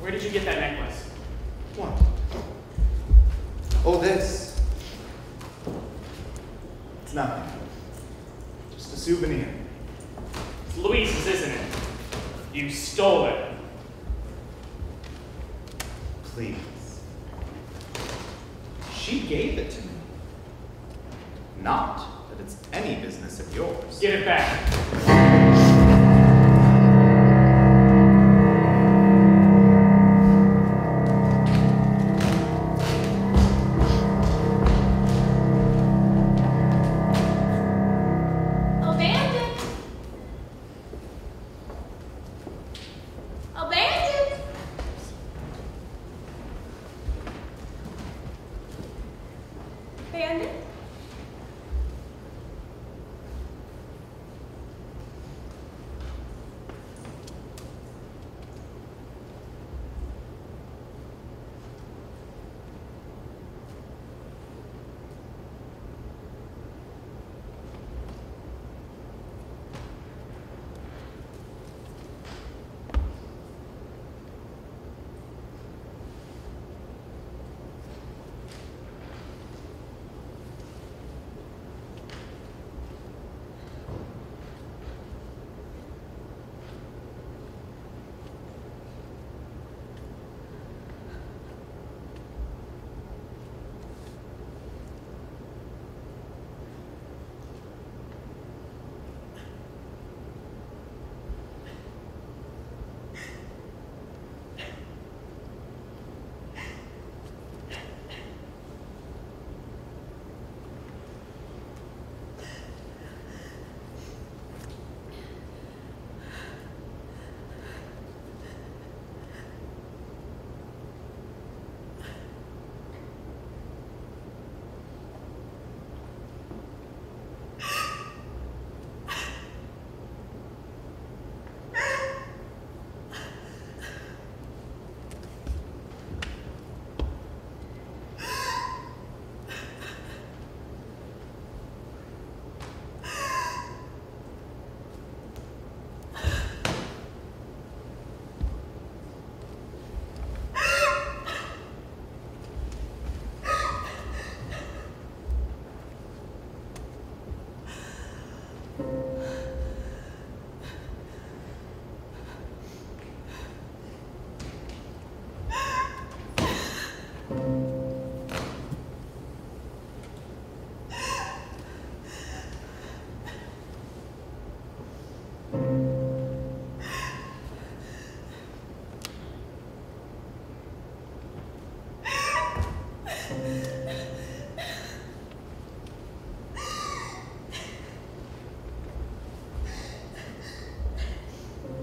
[SPEAKER 3] Where did you get that necklace?
[SPEAKER 1] What? Oh, this. It's nothing. Just a souvenir.
[SPEAKER 3] It's Louise's, isn't it? You stole it.
[SPEAKER 1] Please. She gave it to me. Not that it's any business of yours.
[SPEAKER 3] Give it back.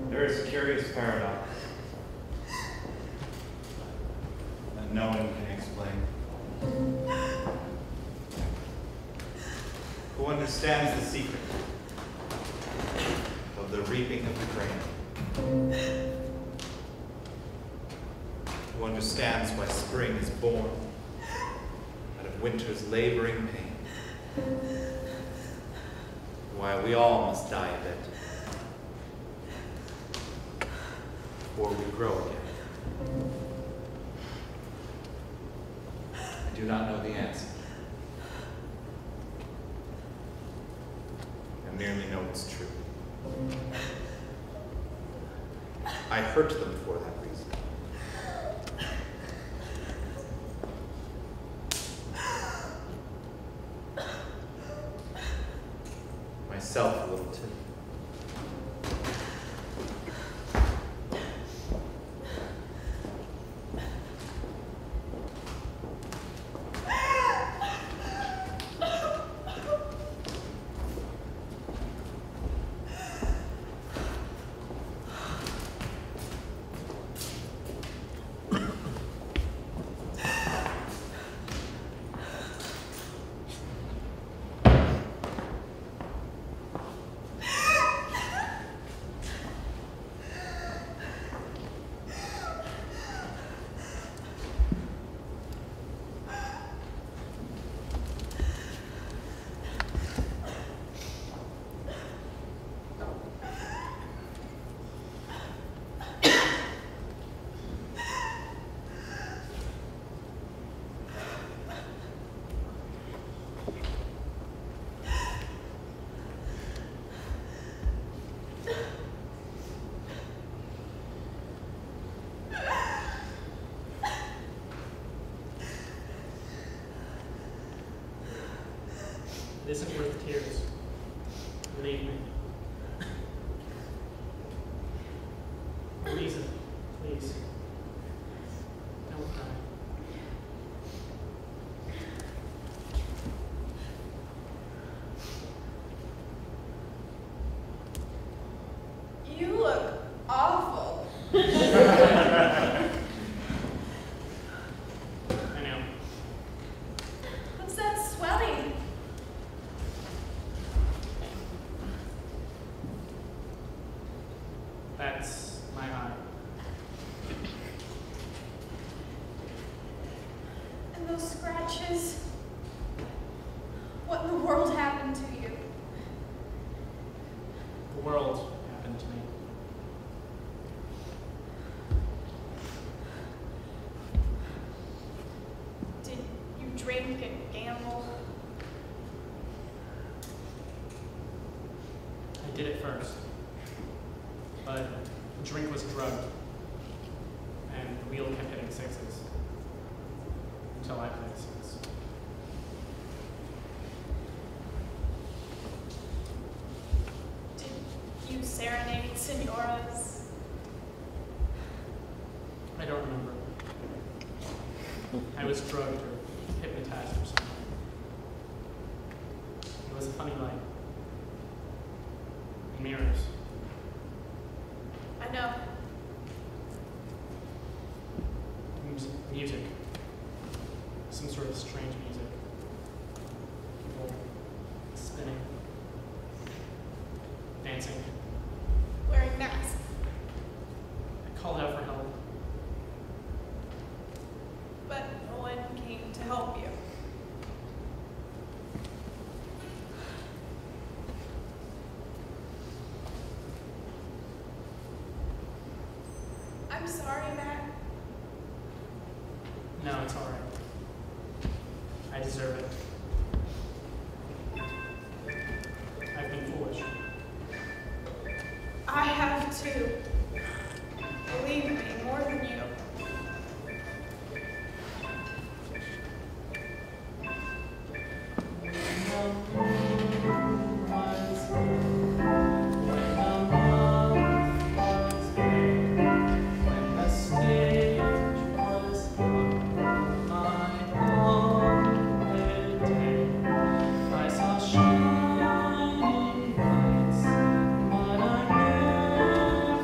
[SPEAKER 1] There is a curious paradox that no one can explain. Who understands the secret of the reaping of the grain? Who understands why spring is born out of winter's laboring pain? Why we all must die a bit before we grow again? I do not know the answer. I merely know it's true. I hurt them for that reason. Myself a little too.
[SPEAKER 3] It isn't worth tears. Believe me. Louisa, please. Don't cry.
[SPEAKER 2] You look awful.
[SPEAKER 3] I know.
[SPEAKER 2] What's that swelling?
[SPEAKER 3] That's my eye.
[SPEAKER 2] And those scratches? What in the world happened to you?
[SPEAKER 3] The world happened to me.
[SPEAKER 2] Did you drink and gamble?
[SPEAKER 3] I did it first. But the drink was drugged. And the wheel kept hitting sixes. Until I played six.
[SPEAKER 2] Did you serenade senoras?
[SPEAKER 3] I don't remember. I was drugged or hypnotized or something. It was a funny light. Mirrors.
[SPEAKER 2] I know.
[SPEAKER 3] Music. Some sort of strange music. People spinning. Dancing.
[SPEAKER 2] Wearing masks.
[SPEAKER 3] I called out for help.
[SPEAKER 2] But no one came to help you. I'm sorry, Matt.
[SPEAKER 3] No, it's alright. I deserve it. I've been foolish.
[SPEAKER 2] I have too. Believe me, more than you.
[SPEAKER 3] Shining lights, but I never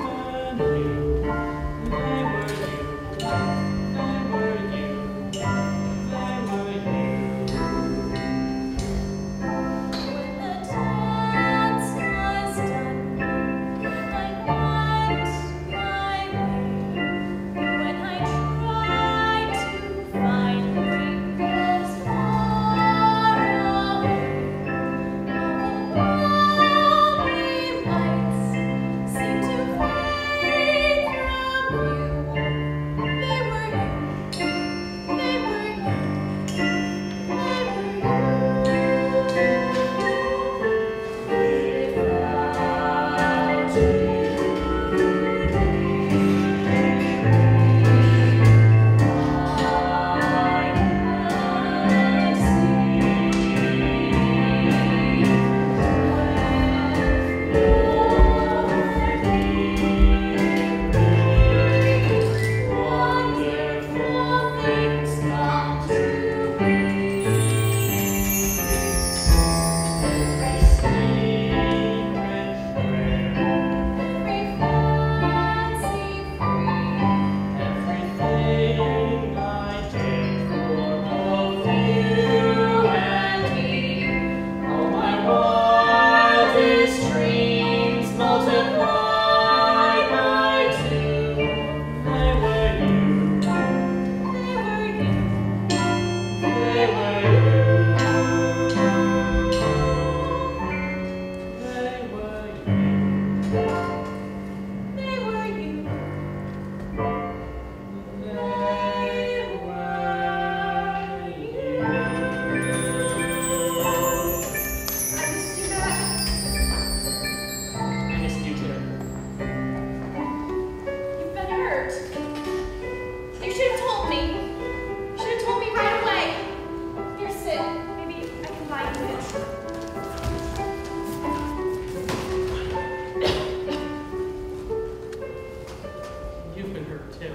[SPEAKER 3] her, too.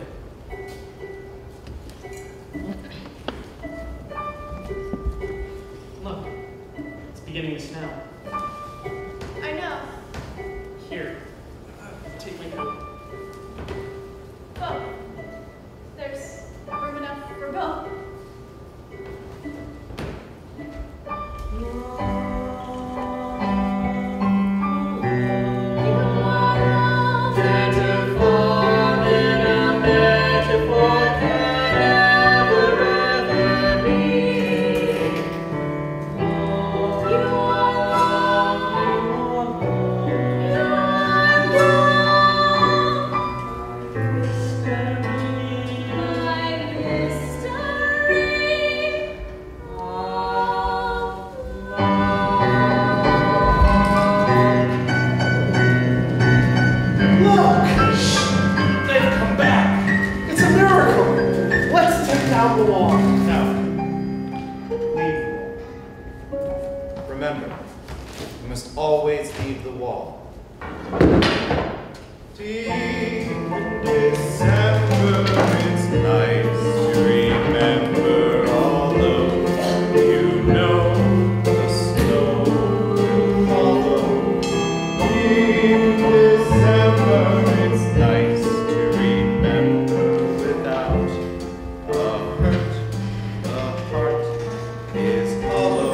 [SPEAKER 3] Look, it's beginning to snow.
[SPEAKER 2] I know.
[SPEAKER 3] Here, take my coat.
[SPEAKER 2] Oh, there's room enough for both.
[SPEAKER 1] Remember, you must always leave the wall. Deep in December, it's nice to remember, although you know the snow will follow. Deep in December, it's nice to remember without a hurt. The heart is hollow.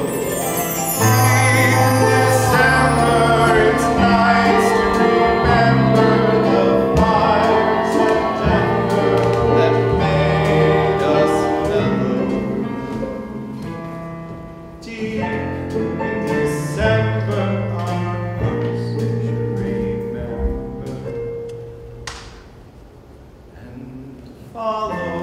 [SPEAKER 1] Follow.